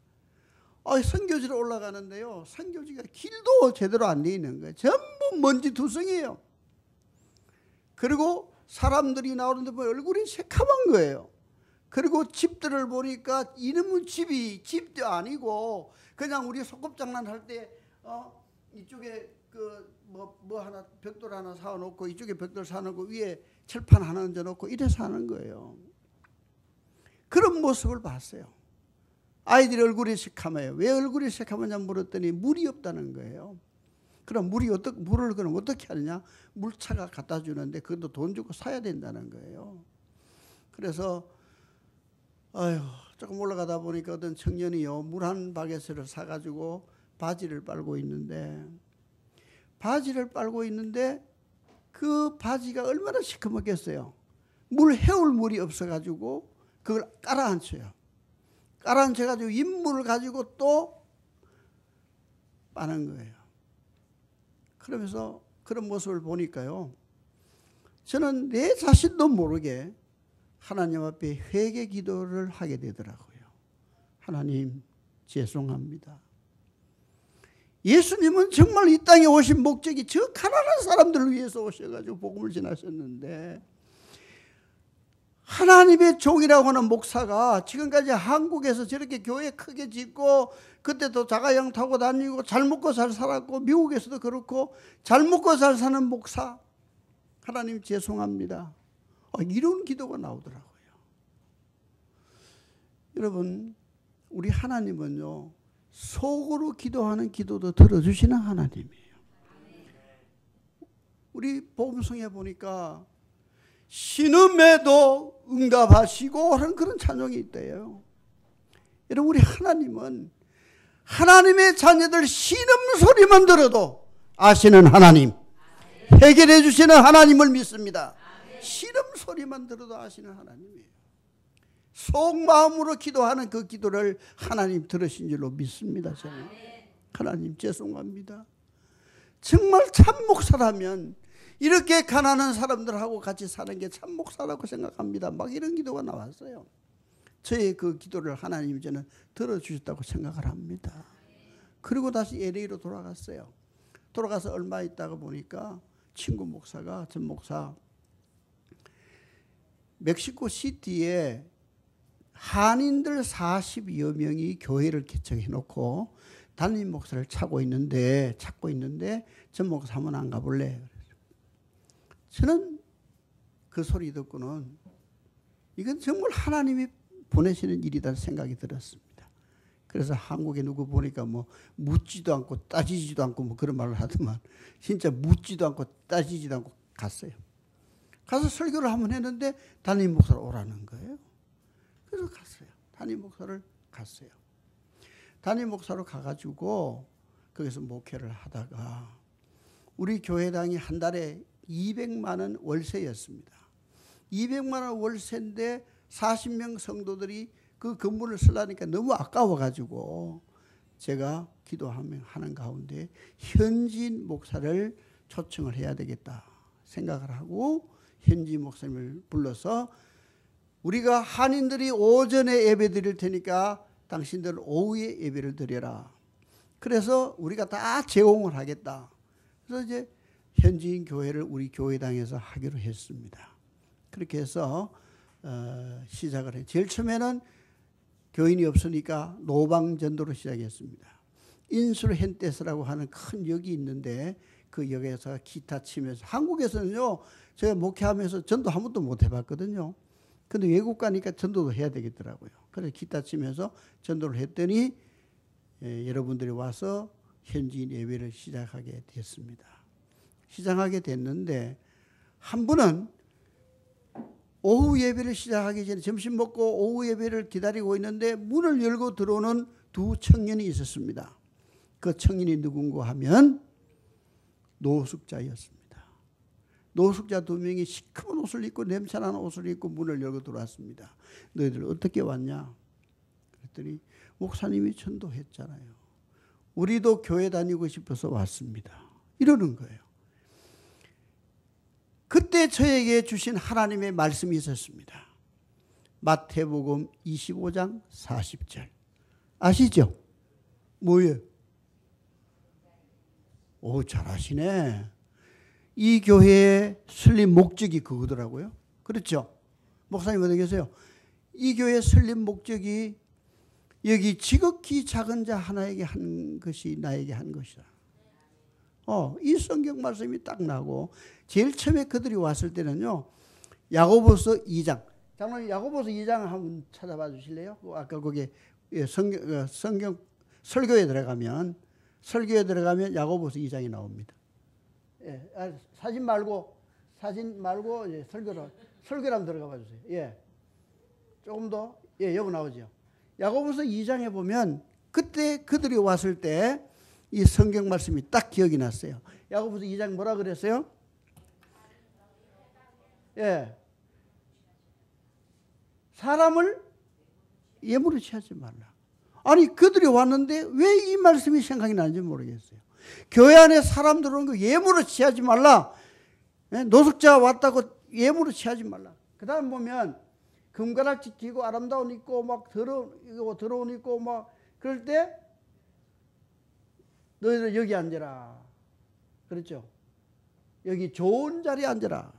선교지로 올라가는데요, 선교지가 길도 제대로 안 돼 있는 거예요. 전부 먼지 투성이에요. 그리고 사람들이 나오는데 뭐 얼굴이 새카만 거예요. 그리고 집들을 보니까 이놈의 집도 아니고, 그냥 우리 소꿉장난 할 때 이쪽에 뭐 하나 벽돌 하나 사놓고 이쪽에 벽돌 사놓고 위에 철판 하나 얹어놓고 이래 사는 거예요. 그런 모습을 봤어요. 아이들이 얼굴이 새카매요. 왜 얼굴이 새카매냐 물었더니 물이 없다는 거예요. 그럼 물을 그럼 어떻게 하느냐? 물차가 갖다 주는데 그것도 돈 주고 사야 된다는 거예요. 그래서 조금 올라가다 보니까 어떤 청년이요, 물 한 바게트를 사가지고 바지를 빨고 있는데, 그 바지가 얼마나 시커멓겠어요. 해올 물이 없어가지고 그걸 깔아앉혀요. 깔아앉혀가지고 인물을 가지고 또 빠는 거예요. 그러면서 그런 모습을 보니까요, 저는 내 자신도 모르게 하나님 앞에 회개 기도를 하게 되더라고요. 하나님, 죄송합니다. 예수님은 정말 이 땅에 오신 목적이 저 가난한 사람들을 위해서 오셔가지고 복음을 전하셨는데, 하나님의 종이라고 하는 목사가 지금까지 한국에서 저렇게 교회 크게 짓고, 그때도 자가용 타고 다니고 잘 먹고 잘 살았고, 미국에서도 그렇고 잘 먹고 잘 사는 목사, 하나님 죄송합니다. 이런 기도가 나오더라고요. 여러분, 우리 하나님은요, 속으로 기도하는 기도도 들어주시는 하나님이에요. 우리 복음성에 보니까 신음에도 응답하시고 하는 그런 찬송이 있대요. 여러분, 우리 하나님은 하나님의 자녀들 신음 소리만 들어도 아시는 하나님, 해결해 주시는 하나님을 믿습니다. 신음 소리만 들어도 아시는 하나님이에요. 속마음으로 기도하는 그 기도를 하나님 들으신 줄로 믿습니다. 저는. 하나님 죄송합니다. 정말 참 목사라면 이렇게 가난한 사람들하고 같이 사는 게 참 목사라고 생각합니다. 막 이런 기도가 나왔어요. 저의 그 기도를 하나님이 저는 들어주셨다고 생각을 합니다. 그리고 다시 LA로 돌아갔어요. 돌아가서 얼마 있다가 보니까 친구 목사가, 전 목사, 멕시코 시티에 한인들 40여 명이 교회를 개척해 놓고 담임 목사를 찾고 있는데 전 목사 한번 안 가볼래? 저는 그 소리 듣고는 이건 정말 하나님이 보내시는 일이다 생각이 들었습니다. 그래서 한국에 누구 보니까 뭐 묻지도 않고 따지지도 않고 뭐 그런 말을 하더만, 진짜 묻지도 않고 따지지도 않고 갔어요. 가서 설교를 한번 했는데 담임 목사를 오라는 거예요. 그래서 갔어요. 담임 목사를 갔어요. 담임 목사로 가가지고 거기서 목회를 하다가 우리 교회당이 한 달에 200만 원 월세였습니다. 200만 원 월세인데 40명 성도들이 그 건물을 쓰려니까 너무 아까워가지고 제가 기도하는 가운데 현지인 목사를 초청을 해야 되겠다 생각을 하고 현지 목사님을 불러서, 우리가 한인들이 오전에 예배 드릴 테니까 당신들 오후에 예배를 드려라. 그래서 우리가 다 제공을 하겠다. 그래서 이제 현지인 교회를 우리 교회당에서 하기로 했습니다. 그렇게 해서 시작을 해요. 제일 처음에는 교인이 없으니까 노방전도로 시작했습니다. 인술헨테스라고 하는 큰 역이 있는데 그 역에서 기타 치면서, 한국에서는요 제가 목회하면서 전도 한 번도 못 해봤거든요. 근데 외국 가니까 전도도 해야 되겠더라고요. 그래서 기타 치면서 전도를 했더니 여러분들이 와서 현지인 예배를 시작하게 됐습니다. 시작하게 됐는데 한 분은 오후 예배를 시작하기 전에 점심 먹고 오후 예배를 기다리고 있는데 문을 열고 들어오는 두 청년이 있었습니다. 그 청년이 누군가 하면 노숙자였습니다. 노숙자 두 명이 시커먼 옷을 입고 냄새나는 옷을 입고 문을 열고 들어왔습니다. 너희들 어떻게 왔냐? 그랬더니 목사님이 전도했잖아요. 우리도 교회 다니고 싶어서 왔습니다. 이러는 거예요. 그때 저에게 주신 하나님의 말씀이 있었습니다. 마태복음 25장 40절. 아시죠? 뭐예요? 오, 잘하시네. 이 교회의 설립 목적이 그거더라고요. 그렇죠? 목사님 어디 계세요? 이 교회의 설립 목적이 여기 지극히 작은 자 하나에게 한 것이 나에게 한 것이다. 이 성경 말씀이 딱 나고 제일 처음에 그들이 왔을 때는요. 야고보서 2장. 장로님 야고보서 2장 한번 찾아봐 주실래요? 아까 거기 성경 설교에 들어가면 야고보서 2장이 나옵니다. 예, 사진 말고 이제 설교로 한번 들어가 봐 주세요. 예. 조금 더 여기 나오죠. 야고보서 2장에 보면 그때 그들이 왔을 때 이 성경 말씀이 딱 기억이 났어요. 야고보서 2장 뭐라 그랬어요? 예. 사람을 예물로 취하지 말라. 아니 그들이 왔는데 왜 이 말씀이 생각이 나는지 모르겠어요. 교회 안에 사람 들어오는 거 예물로 취하지 말라. 노숙자 왔다고 예물로 취하지 말라. 그 다음 보면 금가락지 끼고 아름다운 입고 막 더러운 입고 막 그럴 때 너희들 여기 앉아라. 그렇죠? 여기 좋은 자리에 앉아라.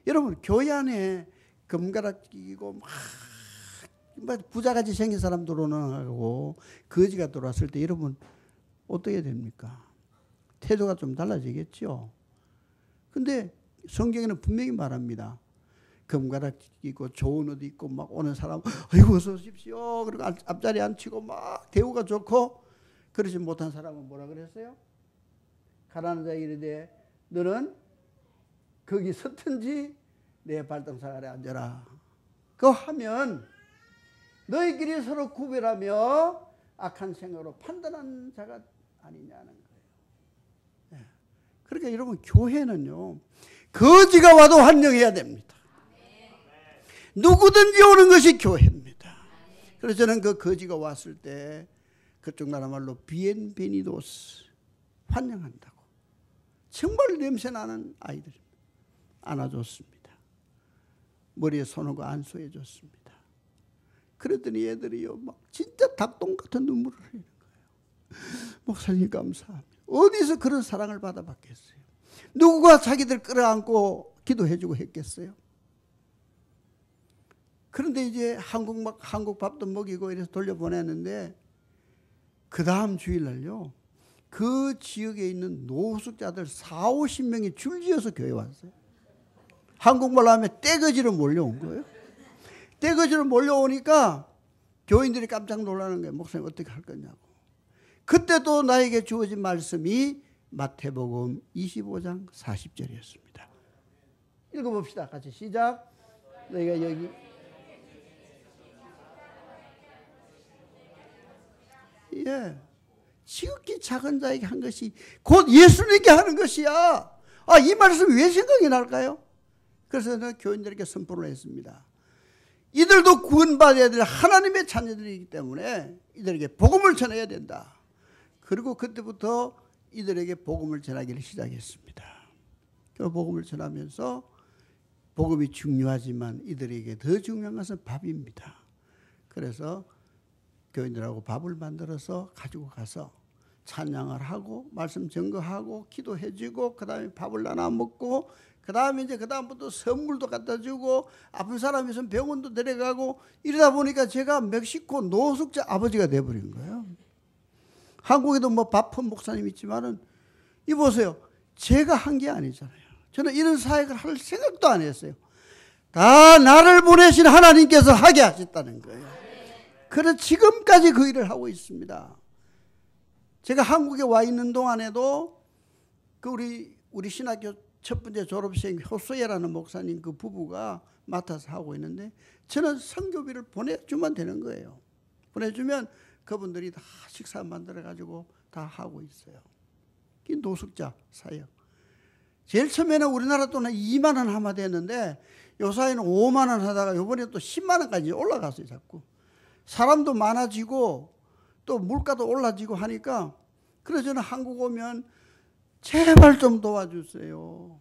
여러분 교회 안에 금가락지 끼고 막 부자같이 생긴 사람 들어오고 거지가 들어왔을 때 여러분 어떻게 됩니까? 태도가 좀 달라지겠죠. 근데 성경에는 분명히 말합니다. 금가락지 끼고 좋은 옷 입고 막 오는 사람 아이고 어서 오십시오. 그리고 앞자리에 앉히고 막 대우가 좋고 그러지 못한 사람은 뭐라 그랬어요? 가라는 자에게 이르되 너는 거기 섰든지 내 발등상 아래 앉아라. 그거 하면 너희끼리 서로 구별하며 악한 생각으로 판단한 자가 아니냐는 거예요. 그러니까 여러분 교회는요 거지가 와도 환영해야 됩니다. 누구든지 오는 것이 교회입니다. 그래서 저는 그 거지가 왔을 때 그쪽 나라 말로 비엔베니도스 환영한다고 정말 냄새나는 아이들입니다. 안아줬습니다. 머리에 손하고 안수해줬습니다. 그랬더니 애들이요 막 진짜 닭똥 같은 눈물을 흘리는 거예요. 목사님 감사합니다. 어디서 그런 사랑을 받아봤겠어요? 누구가 자기들 끌어안고 기도해주고 했겠어요? 그런데 이제 한국 밥도 먹이고 이래서 돌려보냈는데 그 다음 주일날요 그 지역에 있는 노숙자들 40-50명이 줄지어서 교회 왔어요. 한국말로 하면 떼거지로 몰려온 거예요. 떼거지로 몰려오니까 교인들이 깜짝 놀라는 거예요. 목사님 어떻게 할 거냐고. 그때 또 나에게 주어진 말씀이 마태복음 25장 40절이었습니다. 읽어봅시다. 같이 시작. 너희가 여기 지극히 작은 자에게 한 것이 곧 예수님께 하는 것이야. 이 말씀이 왜 생각이 날까요? 그래서 저는 교인들에게 선포를 했습니다. 이들도 구원받아야 될 하나님의 자녀들이기 때문에 이들에게 복음을 전해야 된다. 그리고 그때부터 이들에게 복음을 전하기를 시작했습니다. 그 복음을 전하면서 복음이 중요하지만 이들에게 더 중요한 것은 밥입니다. 그래서 교인들하고 밥을 만들어서 가지고 가서 찬양을 하고 말씀 증거하고 기도해주고 그 다음에 밥을 나눠 먹고 그 다음에 이제 그 다음부터 선물도 갖다 주고 아픈 사람이 있으면 병원도 데려가고 이러다 보니까 제가 멕시코 노숙자 아버지가 돼버린 거예요. 한국에도 뭐 바쁜 목사님 있지만은 이 보세요. 제가 한 게 아니잖아요. 저는 이런 사역을 할 생각도 안 했어요. 다 나를 보내신 하나님께서 하게 하셨다는 거예요. 그래서 지금까지 그 일을 하고 있습니다. 제가 한국에 와 있는 동안에도 그 우리 우리 신학교 첫 번째 졸업생 효소예라는 목사님 그 부부가 맡아서 하고 있는데 저는 선교비를 보내주면 되는 거예요. 보내주면 그분들이 다 식사 만들어가지고 다 하고 있어요. 이 노숙자 사역. 제일 처음에는 우리나라 돈은 2만 원 하면 됐는데 요사이는 5만 원 하다가 요번에 또 10만 원까지 올라갔어요. 자꾸. 사람도 많아지고 또 물가도 올라지고 하니까 그래서 저는 한국 오면 제발 좀 도와주세요.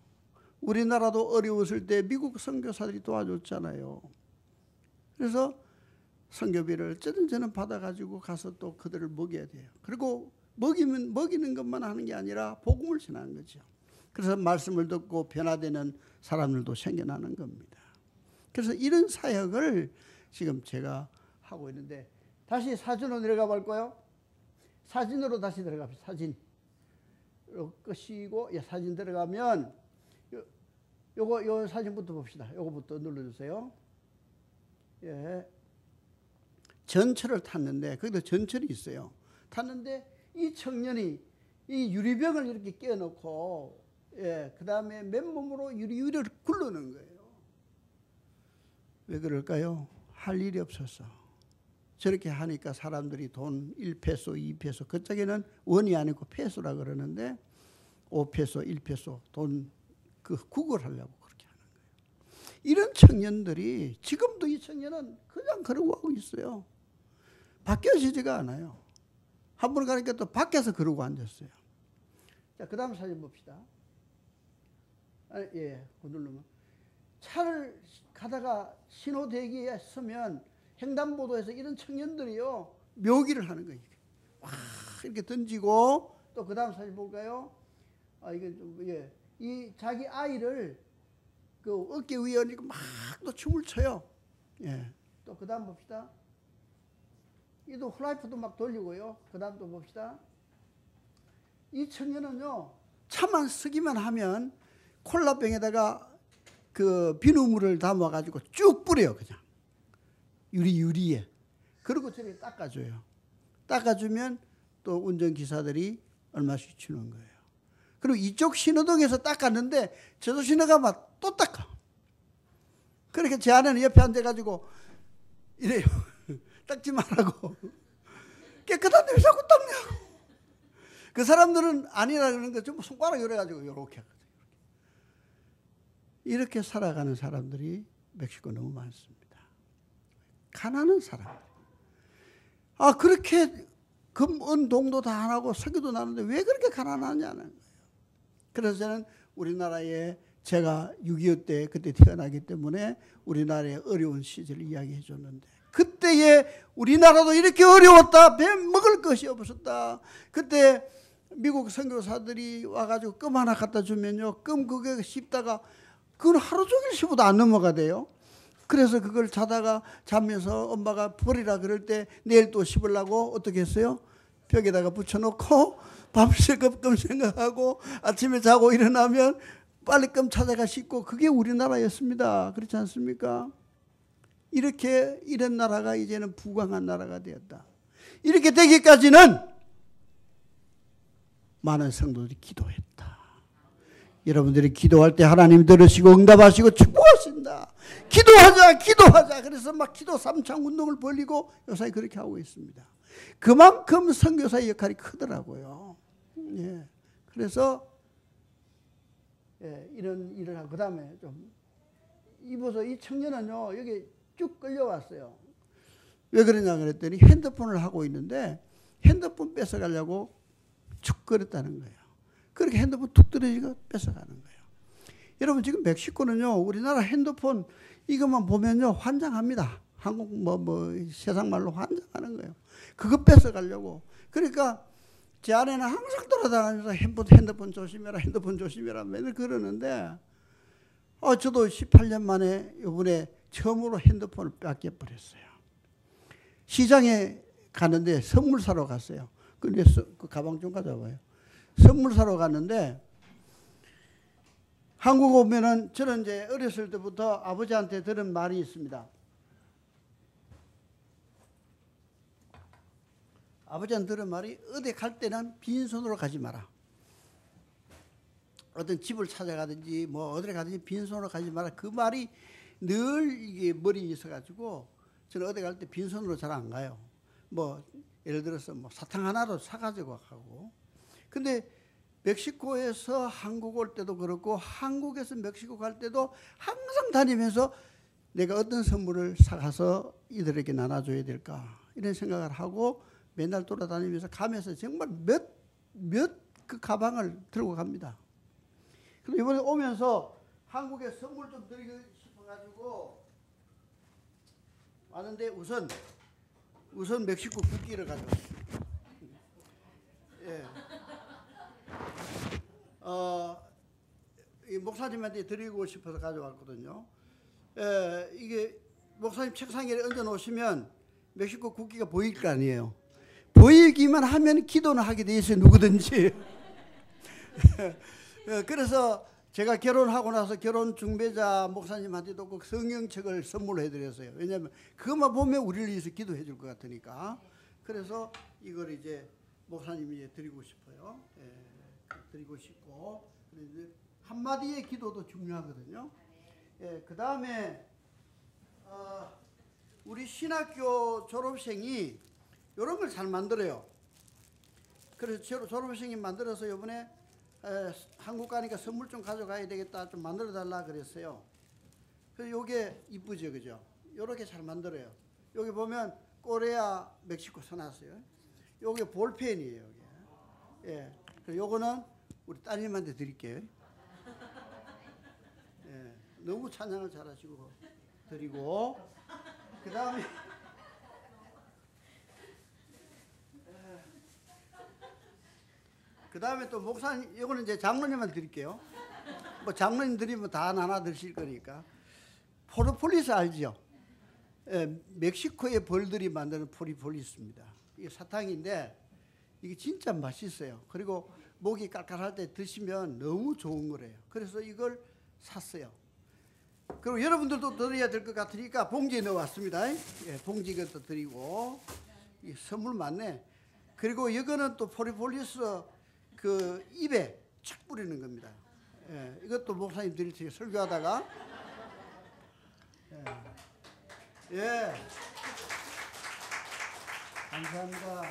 우리나라도 어려웠을 때 미국 선교사들이 도와줬잖아요. 그래서 선교비를 어쨌든 저는 받아가지고 가서 또 그들을 먹여야 돼요. 그리고 먹이는 것만 하는 게 아니라 복음을 전하는 거죠. 그래서 말씀을 듣고 변화되는 사람들도 생겨나는 겁니다. 그래서 이런 사역을 지금 제가 하고 있는데 다시 사진으로 내려가 볼까요? 사진으로 다시 들어갑시다. 사진. 끄시고 사진 들어가면 요 사진부터 봅시다. 요거부터 눌러주세요. 예. 전철을 탔는데 거기도 전철이 있어요. 탔는데 이 청년이 이 유리병을 이렇게 끼워놓고 그 다음에 맨몸으로 유리를 굴르는 거예요. 왜 그럴까요? 할 일이 없어서. 저렇게 하니까 사람들이 돈 1페소, 2페소, 그쪽에는 원이 아니고 페소라 그러는데 5페소, 1페소 돈 그 구걸하려고 그렇게 하는 거예요. 이런 청년들이 지금도 이 청년은 그냥 그러고 하고 있어요. 바뀌어지지가 않아요. 한 번 가니까 또 밖에서 그러고 앉았어요. 자, 그 다음 사진 봅시다. 예, 그 누르면. 차를 가다가 신호 대기에 서면 횡단보도에서 이런 청년들이요, 묘기를 하는 거예요. 와, 이렇게 던지고, 또 그 다음 사진 볼까요? 이게 좀, 예. 이 자기 아이를 그 어깨 위에 얹고 막 또 춤을 춰요. 예. 또 그 다음 봅시다. 이도 후라이프도 막 돌리고요. 그 다음 또 봅시다. 이 청년은요, 차만 쓰기만 하면 콜라병에다가 그 비누물을 담아가지고 쭉 뿌려요. 그냥. 유리에. 그리고 저렇게 닦아줘요. 닦아주면 또 운전기사들이 얼마씩 주는 거예요. 그리고 이쪽 신호등에서 닦았는데 저도 신호가면 또 닦아. 그렇게 제 아내는 옆에 앉아가지고 이래요. 닦지 말라고. 깨끗한데 왜 자꾸 닦냐고. 그 사람들은 아니라 그러는 거 전부 손가락 열어가지고 이렇게 하거든요. 이렇게 살아가는 사람들이 멕시코 너무 많습니다. 가난한 사람들. 그렇게 금은동도 다 안 하고 석유도 나는데 왜 그렇게 가난하냐는 거예요. 그래서 저는 우리나라에 제가 6.25 때 그때 태어나기 때문에 우리나라의 어려운 시절을 이야기해 줬는데 그때에 우리나라도 이렇게 어려웠다. 배 먹을 것이 없었다. 그때 미국 선교사들이 와가지고 껌 하나 갖다 주면요. 껌 그게 씹다가 그건 하루 종일 씹어도 안 넘어가대요. 그래서 그걸 자면서 엄마가 버리라 그럴 때 내일 또 씹으려고 어떻게 했어요? 벽에다가 붙여놓고 밤새 껌 생각하고 아침에 자고 일어나면 빨리 껌 찾아가 씹고 그게 우리나라였습니다. 그렇지 않습니까? 이런 나라가 이제는 부강한 나라가 되었다. 이렇게 되기까지는 많은 성도들이 기도했다. 여러분들이 기도할 때 하나님 들으시고 응답하시고 축복하신다. 기도하자. 그래서 막 기도 삼창 운동을 벌리고 요새 그렇게 하고 있습니다. 그만큼 선교사의 역할이 크더라고요. 예. 그래서 이런 일을 하고 그다음에 좀 입어서 이 청년은요 여기 쭉 끌려왔어요. 왜 그러냐 그랬더니 핸드폰을 하고 있는데 핸드폰 뺏어가려고 쭉 끌었다는 거예요. 그렇게 핸드폰 툭 떨어지고 뺏어가는 거예요. 여러분 지금 멕시코는요 우리나라 핸드폰 이것만 보면요 환장합니다. 한국 세상 말로 환장하는 거예요. 그거 뺏어가려고. 그러니까 제 아내는 항상 돌아다니면서 핸드폰 조심해라 맨날 그러는데 저도 18년 만에 이번에 처음으로 핸드폰을 뺏겨버렸어요. 시장에 가는데 선물 사러 갔어요. 근데 그 가방 좀 가져와요. 선물 사러 갔는데 한국 오면은 저는 이제 어렸을 때부터 아버지한테 들은 말이 있습니다. 아버지한테 들은 말이 어디 갈 때는 빈손으로 가지 마라. 어떤 집을 찾아가든지 뭐 어디를 가든지 빈손으로 가지 마라. 그 말이 늘 이게 머리에 있어가지고 저는 어디 갈 때 빈손으로 잘 안 가요. 뭐 예를 들어서 뭐 사탕 하나도 사가지고 가고. 근데 멕시코에서 한국 올 때도 그렇고 한국에서 멕시코 갈 때도 항상 다니면서 내가 어떤 선물을 사가서 이들에게 나눠줘야 될까 이런 생각을 하고 맨날 돌아다니면서 가면서 정말 몇 그 가방을 들고 갑니다. 그런데 이번에 오면서 한국에 선물 좀 드리고 싶어가지고 왔는데 우선 멕시코 국기를 가져왔어요. 예. 이 목사님한테 드리고 싶어서 가져왔거든요. 이게 목사님 책상 위에 얹어 놓으시면 멕시코 국기가 보일 거 아니에요. 보이기만 하면 기도는 하게 돼 있어요, 누구든지. 그래서 제가 결혼하고 나서 결혼 중매자 목사님한테도 꼭 성경책을 선물해 드렸어요. 왜냐하면 그것만 보면 우리를 위해서 기도해 줄 것 같으니까. 그래서 이걸 이제 목사님이 이제 드리고 싶어요. 드리고 싶고 한마디의 기도도 중요하거든요. 그 다음에 우리 신학교 졸업생이 이런 걸 잘 만들어요. 그래서 졸업생이 만들어서 이번에 한국 가니까 선물 좀 가져가야 되겠다, 좀 만들어 달라 그랬어요. 그래서 요게 이쁘죠, 그죠? 요렇게 잘 만들어요. 여기 보면 코레아 멕시코 써놨어요. 요게 볼펜이에요, 요게. 예. 그리고 요거는 우리 따님한테 드릴게요. 예. 너무 찬양을 잘하시고 드리고, 그 다음에 또 목사님, 이거는 이제 장로님한테 드릴게요. 뭐 장로님 드리면 다 나눠 드실 거니까. 포르폴리스 알죠? 멕시코의 벌들이 만드는 포리폴리스입니다. 이게 사탕인데 이게 진짜 맛있어요. 그리고 목이 깔깔할 때 드시면 너무 좋은 거래요. 그래서 이걸 샀어요. 그리고 여러분들도 드려야 될 것 같으니까 봉지에 넣어왔습니다. 봉지 이것도 드리고. 이 선물 많네. 그리고 이거는 또 포리폴리스 그 입에 착 뿌리는 겁니다. 이것도 목사님 드릴 테니 설교하다가. 예. 감사합니다.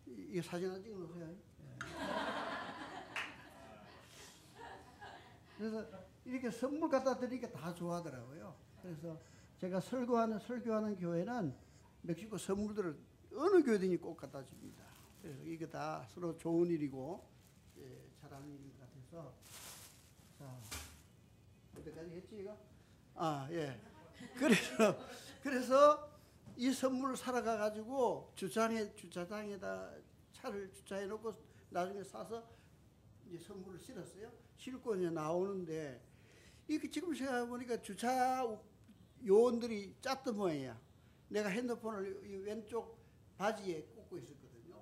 이 사진 하나 찍어 놓으세요. 그래서 이렇게 선물 갖다 드리니까 다 좋아하더라고요. 그래서 제가 설교하는 교회는 멕시코 선물들을 어느 교회든지 꼭 갖다 줍니다. 그래서 이게 다 서로 좋은 일이고 잘하는 일인 것 같아서. 자, 어디까지 했지 이거? 예. 그래서 이 선물을 사러 가가지고 주차장에다 차를 주차해 놓고 나중에 사서 이제 선물을 실었어요. 싣고 이제 나오는데 이게 지금 생각해 보니까 주차 요원들이 짰던 모양이야. 내가 핸드폰을 이 왼쪽 바지에 꽂고 있었거든요.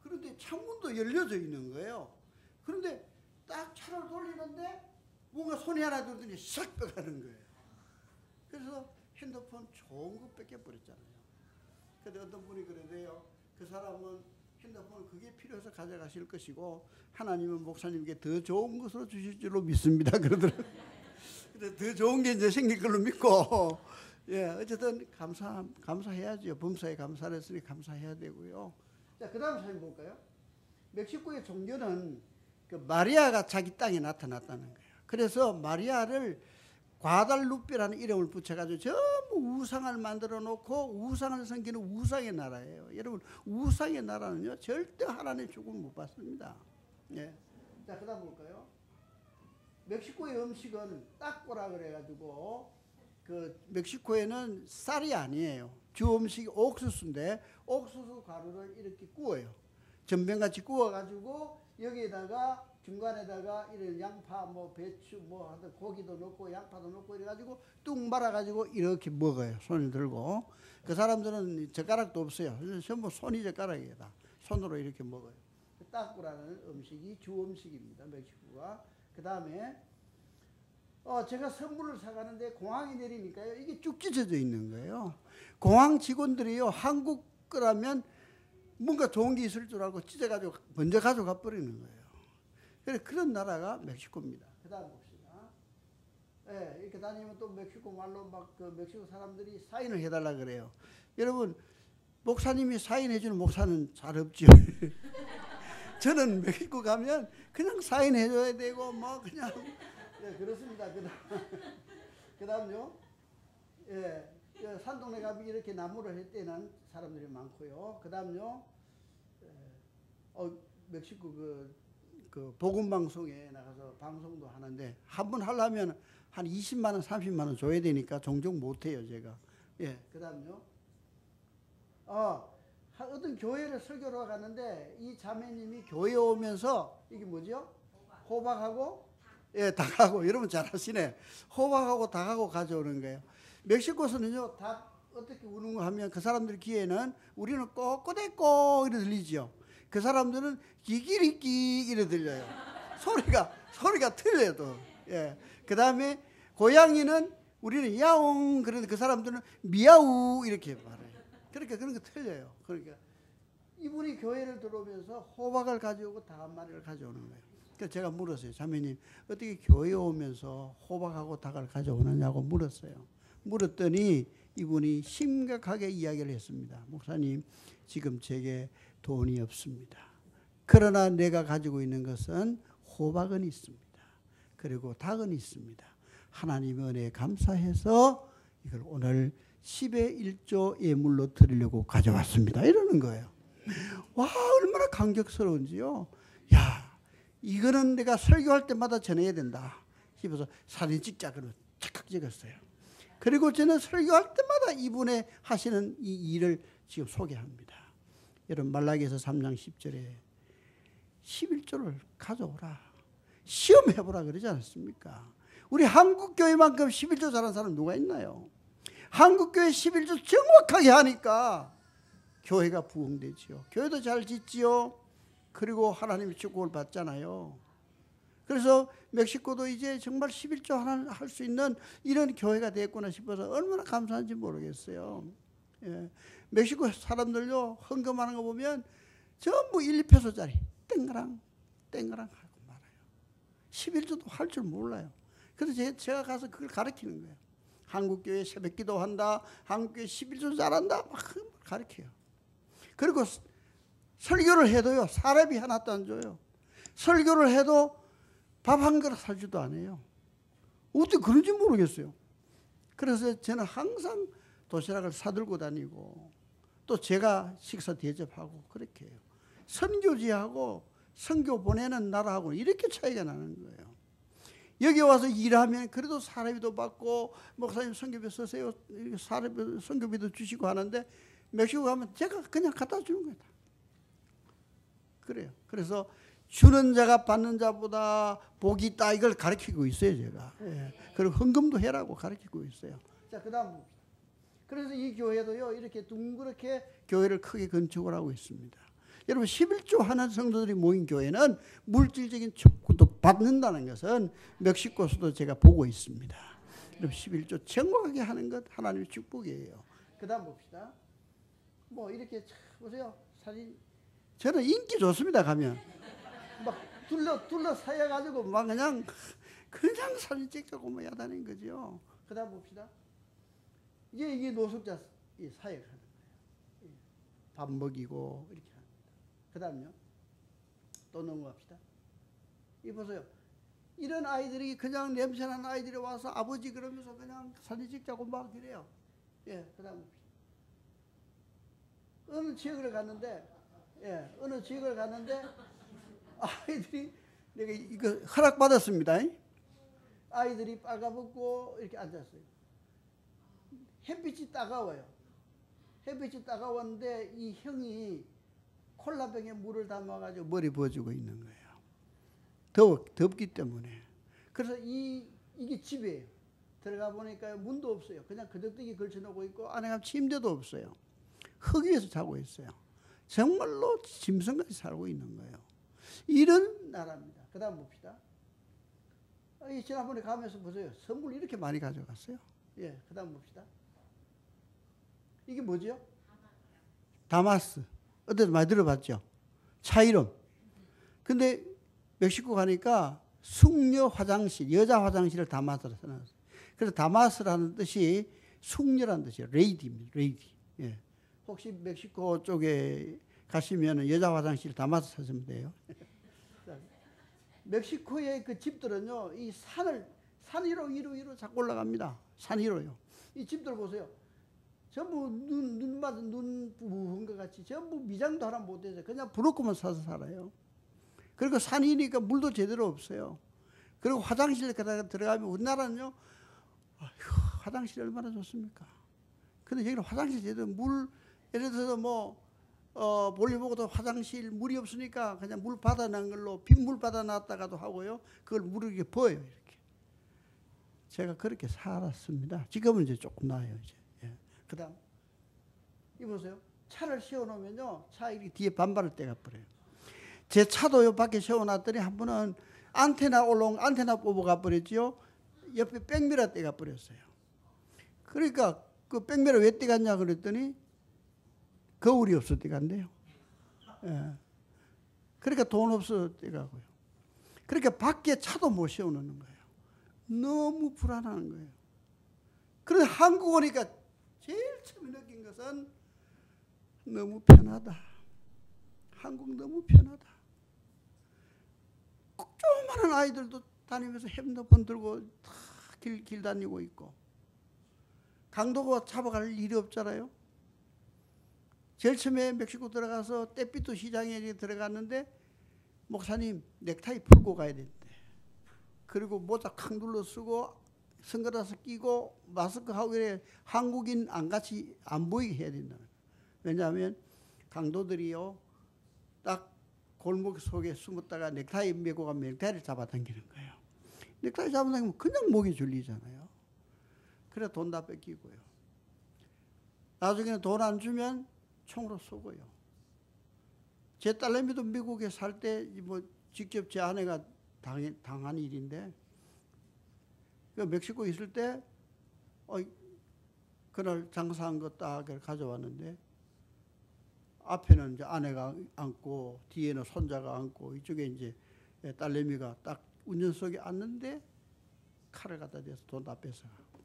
그런데 창문도 열려져 있는 거예요. 그런데 딱 차를 돌리는데 뭔가 손이 하나 들더니 싹 떠가는 거예요. 그래서 핸드폰 좋은 거 뺏겨버렸잖아요. 근데 어떤 분이 그러대요. 그 사람은 핸드폰 그게 필요해서 가져가실 것이고 하나님은 목사님께 더 좋은 것으로 주실 줄로 믿습니다. 그러더라고요. 근데 더 좋은 게 이제 생길 걸로 믿고, 어쨌든 감사해야죠. 범사에 감사를 했으니 감사해야 되고요. 자, 그 다음 사진 볼까요? 멕시코의 종교는 그 마리아가 자기 땅에 나타났다는 거예요. 그래서 마리아를 과달루페라는 이름을 붙여가지고 전부 우상을 만들어 놓고 우상을 섬기는 우상의 나라예요. 여러분, 우상의 나라는요 절대 하나님의 축복을 못 받습니다. 자, 그 다음 볼까요? 멕시코의 음식은 따꼬라 그래가지고 그 멕시코에는 쌀이 아니에요. 주 음식이 옥수수인데 옥수수 가루를 이렇게 구워요. 전병같이 구워가지고 여기에다가 중간에다가 이런 양파, 뭐 배추, 뭐 하여튼 고기도 넣고 양파도 넣고 이래가지고 뚝 말아가지고 이렇게 먹어요. 손을 들고. 그 사람들은 젓가락도 없어요. 전부 손이 젓가락이에요. 다. 손으로 이렇게 먹어요. 따꾸라는 음식이 주 음식입니다. 멕시코가. 그 다음에 제가 선물을 사가는데 공항에 내리니까요. 이게 쭉 찢어져 있는 거예요. 공항 직원들이요. 한국 거라면 뭔가 좋은 게 있을 줄 알고 찢어가지고 먼저 가져가 버리는 거예요. 그래 그런 나라가 멕시코입니다. 그다음 봅시다. 예, 이렇게 다니면 또 멕시코 말로 막 그 멕시코 사람들이 사인을 해달라 그래요. 여러분 목사님이 사인해주는 목사는 잘 없죠. 저는 멕시코 가면 그냥 사인해줘야 되고 뭐 그냥 예, 그렇습니다. 그다음요. 예, 산동네 가면 이렇게 나무를 했대는 사람들이 많고요. 그다음요. 멕시코 그 복음 방송에 나가서 방송도 하는데 한 번 하려면 한 20만 원, 30만 원 줘야 되니까 종종 못 해요, 제가. 예, 그다음요. 어떤 교회를 설교로 갔는데 이 자매님이 교회 오면서 이게 뭐죠? 호박하고 예, 닭하고 여러분 잘 아시네. 호박하고 닭하고 가져오는 거예요. 멕시코에서는요, 닭 어떻게 우는 거 하면 그 사람들 귀에는 우리는 꼬꼬대꼬 이래 들리죠. 그 사람들은 기기리끼 이래 들려요. 소리가 틀려요 또. 예. 그 다음에 고양이는 우리는 야옹 그런데 그 사람들은 미야우 이렇게 말해요. 그러니까 그런 거 틀려요. 그러니까 이분이 교회를 들어오면서 호박을 가져오고 닭 한 마리를 가져오는 거예요. 그래서 제가 물었어요. 자매님 어떻게 교회 오면서 호박하고 닭을 가져오느냐고 물었어요. 물었더니 이분이 심각하게 이야기를 했습니다. 목사님 지금 제게 돈이 없습니다. 그러나 내가 가지고 있는 것은 호박은 있습니다. 그리고 닭은 있습니다. 하나님의 은혜에 감사해서 이걸 오늘 10의 1조 예물로 드리려고 가져왔습니다. 이러는 거예요. 와 얼마나 감격스러운지요. 야 이거는 내가 설교할 때마다 전해야 된다 싶어서 사진 찍자 그러면 착각 찍었어요. 그리고 저는 설교할 때마다 이분의 하시는 이 일을 지금 소개합니다. 여러분 말라기에서 3장 10절에 11조를 가져오라. 시험해보라 그러지 않습니까? 우리 한국교회만큼 11조 잘하는 사람 누가 있나요? 한국교회 11조 정확하게 하니까 교회가 부흥되지요. 교회도 잘 짓지요. 그리고 하나님의 축복을 받잖아요. 그래서 멕시코도 이제 정말 11조 하나 할 수 있는 이런 교회가 됐구나 싶어서 얼마나 감사한지 모르겠어요. 예. 멕시코 사람들요 헌금하는 거 보면 전부 1, 2페소짜리 땡그랑 하고 말아요. 11조도 할 줄 몰라요. 그래서 제가 가서 그걸 가르치는 거예요. 한국교회 새벽기도 한다. 한국교회 11조 잘한다. 막 가르쳐요. 그리고 설교를 해도요 사람이 하나도 안 줘요. 설교를 해도 밥 한 그릇 사주도 안 해요. 어떻게 그런지 모르겠어요. 그래서 저는 항상 도시락을 사들고 다니고 또 제가 식사 대접하고 그렇게 해요. 선교지하고 선교 보내는 나라하고 이렇게 차이가 나는 거예요. 여기 와서 일하면 그래도 사례비도 받고 목사님 선교비 쓰세요. 선교비도 주시고 하는데 멕시코 가면 제가 그냥 갖다 주는 거예요. 그래요. 그래서 주는 자가 받는 자보다 복이 있다 이걸 가르치고 있어요 제가. 예. 그리고 헌금도 해라고 가르치고 있어요. 자 그다음 봅시다. 그래서 이 교회도요 이렇게 둥그렇게 교회를 크게 건축을 하고 있습니다. 여러분 11조 하는 성도들이 모인 교회는 물질적인 축복도 받는다는 것은 멕시코에서도 제가 보고 있습니다. 여러분 11조 정확하게 하는 것 하나님의 축복이에요. 그다음 봅시다. 뭐 이렇게 보세요 사진. 저는 인기 좋습니다. 가면 막 둘러싸여 가지고 막 그냥 사진 찍자고 뭐 야단인 거죠. 그다음 봅시다. 이게 노숙자 사역하는 거예요. 밥 먹이고 이렇게 합니다. 그다음요. 또 넘어갑시다. 이 보세요. 이런 아이들이 그냥 냄새나는 아이들이 와서 아버지 그러면서 그냥 사진 찍자고 막 이래요. 예, 그다음 봅시다. 어느 지역을 갔는데 아이들이 내가 이거 허락 받았습니다. 아이들이 빨가벗고 이렇게 앉았어요. 햇빛이 따가워요. 햇빛이 따가웠는데 이 형이 콜라병에 물을 담아가지고 머리 부어주고 있는 거예요. 덥기 때문에. 그래서 이게 집이에요. 들어가 보니까 문도 없어요. 그냥 그저뜨기 걸쳐놓고 있고 안에 가면 침대도 없어요. 흙 위에서 자고 있어요. 정말로 짐승같이 살고 있는 거예요. 이런 나라입니다. 그 다음 봅시다. 지난번에 가면서 보세요. 선물 이렇게 많이 가져갔어요. 예, 그 다음 봅시다. 이게 뭐죠? 다마스. 어때서 많이 들어봤죠? 차 이름. 근데 멕시코 가니까 숙녀 화장실, 여자 화장실을 다마스라 써놨어요. 그래서 다마스라는 뜻이 숙녀라는 뜻이에요. 레이디입니다. 레이디. 예. 혹시 멕시코 쪽에 가시면 여자 화장실 다마스 찾으면 돼요. 멕시코의 그 집들은요, 이 산 위로 자꾸 올라갑니다. 산 위로요. 이 집들 보세요. 전부 눈 부은 것 같이 전부 미장도 하나 못해서 그냥 부럽고만 사서 살아요. 그리고 산이니까 물도 제대로 없어요. 그리고 화장실에 들어가면 우리나라는요, 아휴, 화장실이 얼마나 좋습니까? 근데 여기는 화장실 제대로 예를 들어서 볼일 보고도 화장실 물이 없으니까 그냥 물 받아낸 걸로 빗물 받아놨다가도 하고요. 그걸 물을 이렇게 부어요. 이렇게. 제가 그렇게 살았습니다. 지금은 이제 조금 나아요. 이제. 예. 그 다음. 이 보세요. 차를 세워놓으면요. 차 이렇게 뒤에 반발을 떼가 버려요. 제 차도요. 밖에 세워놨더니 한 번은 안테나 뽑아가 버렸지요. 옆에 백미러 떼가 버렸어요. 그러니까 그 백미러 왜 떼갔냐 그랬더니 거울이 없어 떼간대요. 예. 그러니까 돈 없어 떼가고요. 그러니까 밖에 차도 못 세워놓는 거예요. 너무 불안한 거예요. 그런데 한국 오니까 제일 처음 느낀 것은 너무 편하다. 한국 너무 편하다. 조그마한 아이들도 다니면서 핸드폰 들고 다 길 다니고 있고 강도가 잡아갈 일이 없잖아요. 제일 처음에 멕시코 들어가서 떼피토 시장에 들어갔는데 목사님 넥타이 풀고 가야 된대. 그리고 모자 칵 눌러 쓰고 선글라스 끼고 마스크 하고 이래 한국인 안 같이 안 보이게 해야 된다. 왜냐하면 강도들이요 딱 골목 속에 숨었다가 넥타이 메고 가면 넥타이를 잡아당기는 거예요. 넥타이 잡아당기면 그냥 목이 졸리잖아요. 그래 돈 다 뺏기고요. 나중에는 돈 안 주면 총으로 쏘고요. 제 딸내미도 미국에 살 때 직접 제 아내가 당한 일인데 멕시코 있을 때 그날 장사한 거 딱 가져왔는데 앞에는 이제 아내가 앉고 뒤에는 손자가 앉고 이쪽에 이제 딸내미가 딱 운전석에 앉는데 칼을 갖다 대서 돈 다 뺏어가고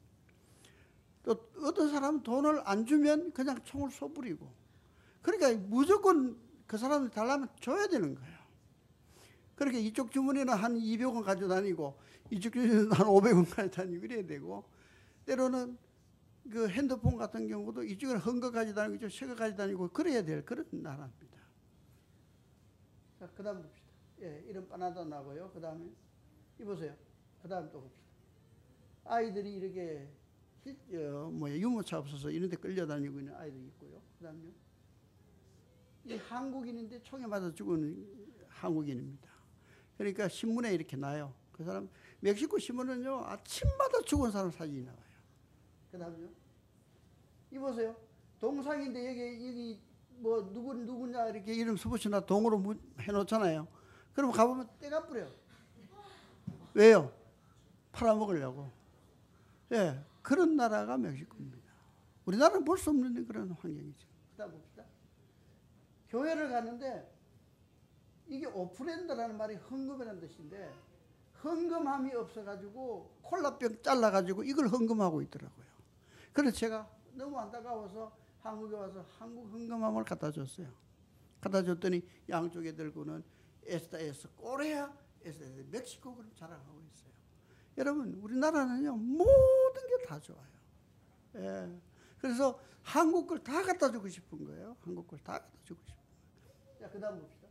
또 어떤 사람은 돈을 안 주면 그냥 총을 쏘버리고 그러니까 무조건 그 사람을 달라면 줘야 되는 거예요. 그렇게 이쪽 주머니는 한 200원 가져다니고 이쪽 주머니는 한 500원 가져다니고 이래야 되고 때로는 그 핸드폰 같은 경우도 이쪽에는 헌거 가져다니고 이쪽 새거 가져다니고 그래야 될 그런 나라입니다. 자, 그 다음 봅시다. 예, 이런 바나나 나고요. 그 다음에 이보세요. 그 다음 또 봅시다. 아이들이 이렇게 유모차 없어서 이런 데 끌려다니고 있는 아이들이 있고요. 그 다음에 이 한국인인데 총에 맞아 죽은 한국인입니다. 그러니까 신문에 이렇게 나요. 그 사람 멕시코 신문은요 아침마다 죽은 사람 사진이 나와요. 그 다음에요. 이보세요. 동상인데 여기 누구냐 이렇게 이름 수붙이나 동으로 해놓잖아요. 그러면 가보면 떼가 뿌려. 왜요? 팔아먹으려고. 예, 그런 나라가 멕시코입니다. 우리나라는 볼 수 없는 그런 환경이죠. 그 다음 봅시다. 교회를 가는데 이게 오프렌드라는 말이 헌금이라는 뜻인데 헌금함이 없어가지고 콜라병 잘라가지고 이걸 헌금하고 있더라고요. 그래서 제가 너무 안타까워서 한국에 와서 한국 헌금함을 갖다 줬어요. 갖다 줬더니 양쪽에 들고는 에스타에스 코리아, 에스타에스 멕시코 그럼 자랑하고 있어요. 여러분 우리나라는요 모든 게 다 좋아요. 예. 그래서 한국 걸 다 갖다 주고 싶은 거예요. 한국 걸 다 갖다 주고 싶은 거예요. 자, 그 다음 봅시다.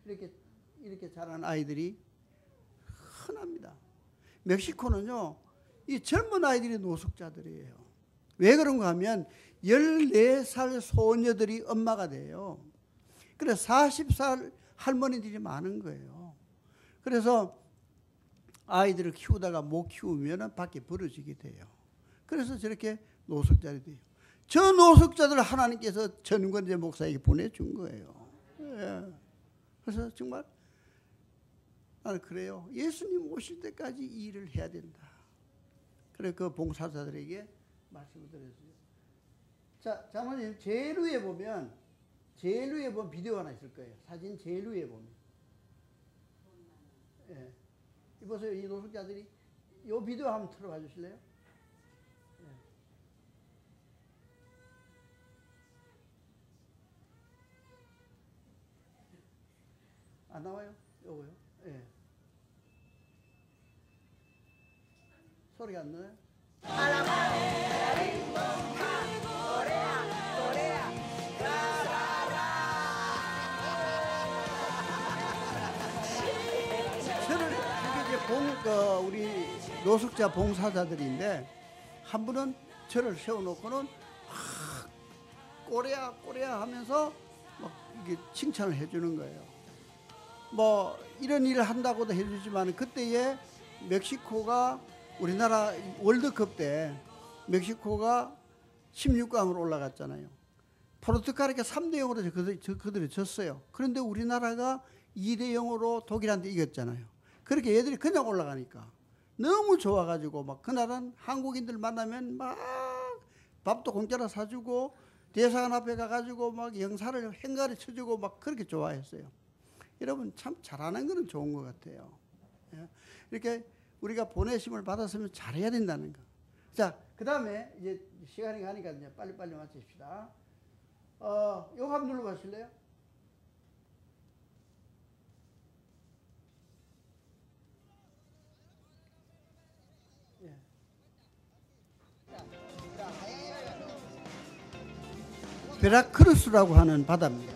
이렇게 자란 아이들이 흔합니다. 멕시코는요, 이 젊은 아이들이 노숙자들이에요. 왜 그런가 하면 14살 소녀들이 엄마가 돼요. 그래서 40살 할머니들이 많은 거예요. 그래서 아이들을 키우다가 못 키우면 밖에 버려지게 돼요. 그래서 저렇게 노숙자들이 돼요. 저 노숙자들을 하나님께서 전권재 목사에게 보내준 거예요. 예. 그래서 정말 나는 그래요. 예수님 오실 때까지 이 일을 해야 된다. 그래 그 봉사자들에게 말씀을 드렸어요. 자, 장모님 제일 위에 보면 비디오 하나 있을 거예요. 사진 제일 위에 보면 예. 이보세요. 이 노숙자들이 요 비디오 한번 틀어봐 주실래요? 예. 안 나와요? 요거요? 예. 소리가 안 나요? 저는 이게 이제 우리 노숙자 봉사자들인데 한 분은 저를 세워놓고는 꼬레야 꼬레야 하면서 막 이게 칭찬을 해주는 거예요. 뭐 이런 일을 한다고도 해주지만 그때에 멕시코가 우리나라 월드컵 때 멕시코가 16강으로 올라갔잖아요. 포르투갈에게 3대0으로 그들이 졌어요. 그런데 우리나라가 2대0으로 독일한테 이겼잖아요. 그렇게 얘들이 그냥 올라가니까 너무 좋아가지고 막 그날은 한국인들 만나면 막 밥도 공짜로 사주고 대사관 앞에 가가지고 막 영사를 행가를 쳐주고 막 그렇게 좋아했어요. 여러분 참 잘하는 거는 좋은 것 같아요. 이렇게 우리가 보내심을 받았으면 잘해야 된다는 거. 자, 그 다음에 이제 시간이 가니까 이제 빨리빨리 마칩시다. 요거 한번 눌러보실래요? 예. 베라크루스라고 하는 바다입니다.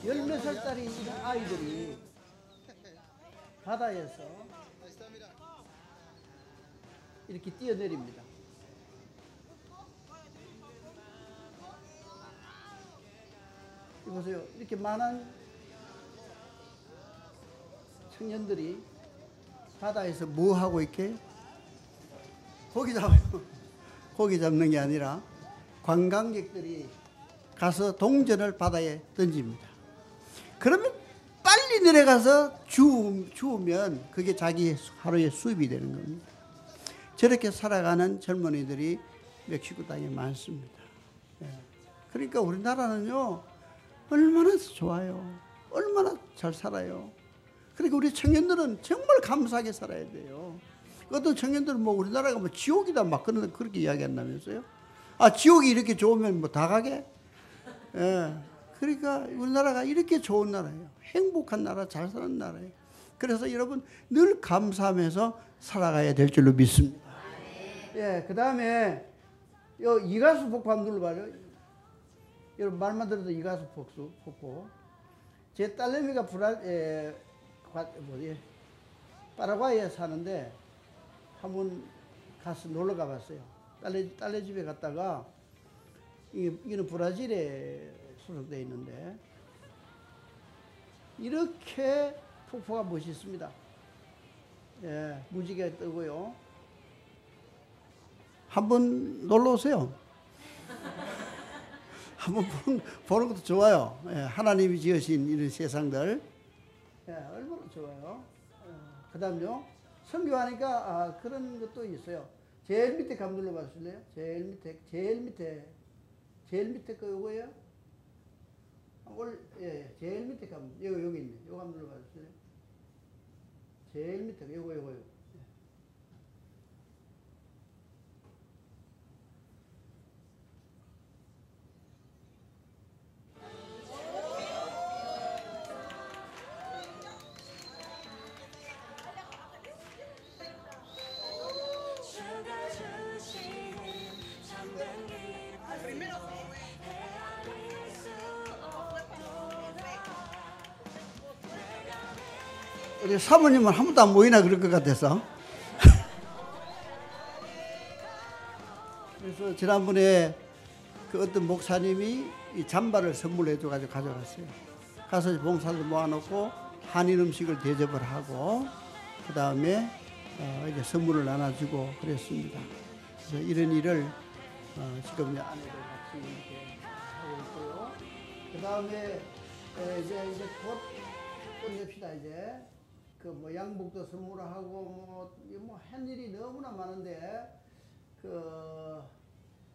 열몇 살짜리 아이들이 바다에서 이렇게 뛰어내립니다. 보세요. 이렇게 많은 청년들이 바다에서 뭐 하고 이렇게 고기 잡는 게 아니라 관광객들이 가서 동전을 바다에 던집니다. 그러면 빨리 내려가서 주우면 그게 자기 하루의 수입이 되는 겁니다. 저렇게 살아가는 젊은이들이 멕시코 땅에 많습니다. 그러니까 우리나라는요 얼마나 좋아요. 얼마나 잘 살아요. 그러니까 우리 청년들은 정말 감사하게 살아야 돼요. 어떤 청년들은 뭐 우리나라가 뭐 지옥이다 막 그렇게 이야기한다면서요. 아, 지옥이 이렇게 좋으면 뭐 다 가게? 예. 그러니까 우리나라가 이렇게 좋은 나라예요. 행복한 나라, 잘 사는 나라예요. 그래서 여러분 늘 감사하면서 살아가야 될 줄로 믿습니다. 예, 그 다음에 요 이가수 폭포 한번 눌러봐요. 여러분 말만 들어도 이가수 폭포. 제 딸내미가 파라과이에 사는데 한번 가서 놀러 가봤어요. 딸내 집에 갔다가 이거는 브라질에 소속되어 있는데 이렇게 폭포가 멋있습니다. 예, 무지개 뜨고요. 한번 놀러 오세요. 한번 보는 것도 좋아요. 예, 하나님이 지으신 이런 세상들. 예, 얼마나 좋아요. 그 다음요. 선교하니까 그런 것도 있어요. 제일 밑에 감 눌러봐주실래요? 제일 밑에 거 요거예요? 예, 제일 밑에 감, 여기 있네. 요거 한번 눌러봐주실래요? 제일 밑에 요거. 우리 사모님은 한 번도 안 모이나 그럴 것 같아서. 그래서 지난번에 그 어떤 목사님이 이 잠바를 선물해 줘가지고 가져갔어요. 가서 봉사들 모아놓고 한인 음식을 대접을 하고 그 다음에 이제 선물을 나눠주고 그랬습니다. 그래서 이런 일을 지금 아내들 같이 이렇게 하고 있고요. 그 다음에 이제 곧 끝냅시다 이제. 그 뭐 양복도 선물하고 뭐 한 일이 너무나 많은데 그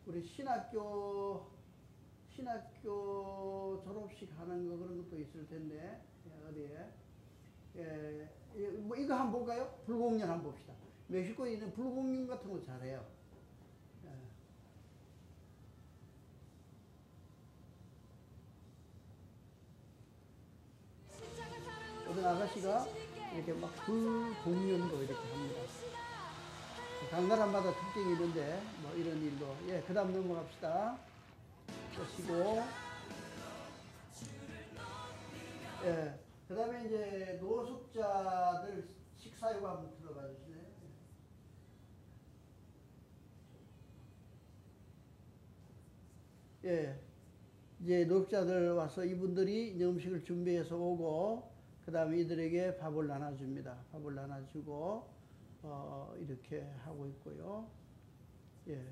우리 신학교 신학교 졸업식 하는 거 그런 것도 있을 텐데 어디에 뭐 이거 한번 볼까요? 불공연 한번 봅시다. 멕시코에 있는 불공연 같은 거 잘해요. 어떤 아가씨가 이렇게 막 불공연도 이렇게 합니다. 각 나라마다 특징이 있는데 뭐 이런 일도. 예, 그 다음 넘어갑시다. 보시고. 예, 그 다음에 이제 노숙자들 식사요가 한번 들어봐 주시네. 예, 이제 노숙자들 와서 이분들이 이제 음식을 준비해서 오고, 그 다음에 이들에게 밥을 나눠줍니다. 밥을 나눠주고, 이렇게 하고 있고요. 예.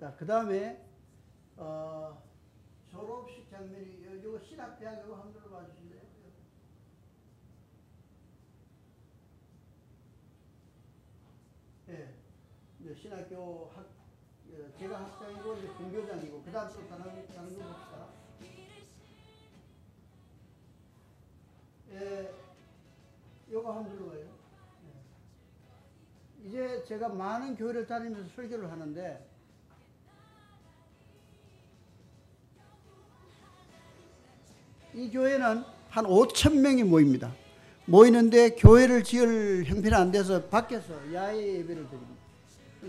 자, 그 다음에, 졸업식 장면이, 요거 신학대학 요거 한번 들어봐 주실래요? 예. 신학교 제가 학장이고, 이제 분교장이고, 그 다음 또 다른 거 봅시다. 예, 요거 한번 들어봐요. 예. 이제 제가 많은 교회를 다니면서 설교를 하는데, 이 교회는 한 5,000명이 모입니다. 모이는데 교회를 지을 형편이 안 돼서 밖에서 야외 예배를 드립니다.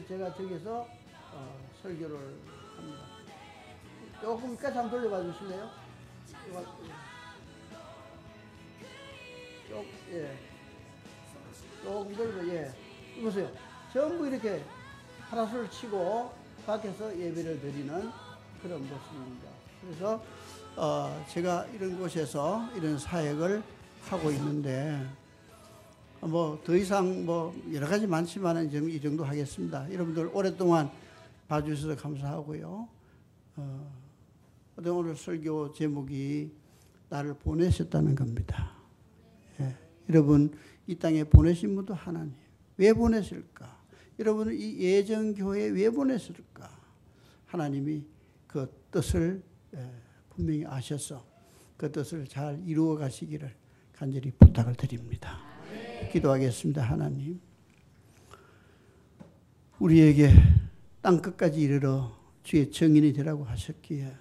제가 저기서 설교를 합니다. 조금 끝까지 한번 돌려봐 주실래요? 예. 조금 돌려, 예. 보세요. 전부 이렇게 파라솔을 치고 밖에서 예배를 드리는 그런 모습입니다. 그래서 제가 이런 곳에서 이런 사역을 하고 있는데, 뭐 더 이상 뭐 여러 가지 많지만은 이 정도 하겠습니다. 여러분들 오랫동안 봐주셔서 감사하고요. 오늘 설교 제목이 나를 보내셨다는 겁니다. 예. 여러분 이 땅에 보내신 분도 하나님. 왜 보내실까? 여러분을 이 예정교회에 왜 보내실까? 하나님이 그 뜻을 분명히 아셔서 그 뜻을 잘 이루어 가시기를 간절히 부탁을 드립니다. 기도하겠습니다. 하나님, 우리에게 땅끝까지 이르러 주의 증인이 되라고 하셨기에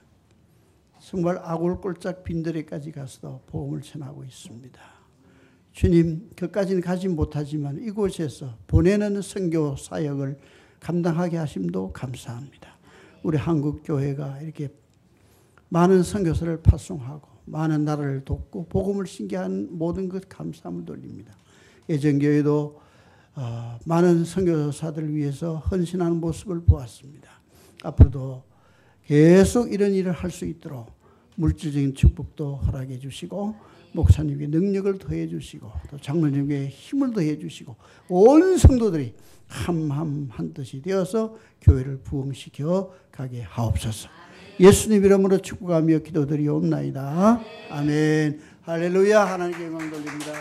정말 아골골짝 빈들에까지 가서도 복음을 전하고 있습니다. 주님, 그까지는 가지 못하지만 이곳에서 보내는 선교 사역을 감당하게 하심도 감사합니다. 우리 한국교회가 이렇게 많은 선교사를 파송하고 많은 나라를 돕고 복음을 신기한 모든 것 감사함을 돌립니다. 예전교회도 많은 선교사들을 위해서 헌신하는 모습을 보았습니다. 앞으로도 계속 이런 일을 할 수 있도록 물질적인 축복도 허락해 주시고 목사님께 능력을 더해 주시고 또 장로님께 힘을 더해 주시고 온 성도들이 한 뜻이 되어서 교회를 부흥시켜 가게 하옵소서. 예수님 이름으로 축복하며 기도드리옵나이다. 아멘. 할렐루야. 하나님께 영광 돌립니다.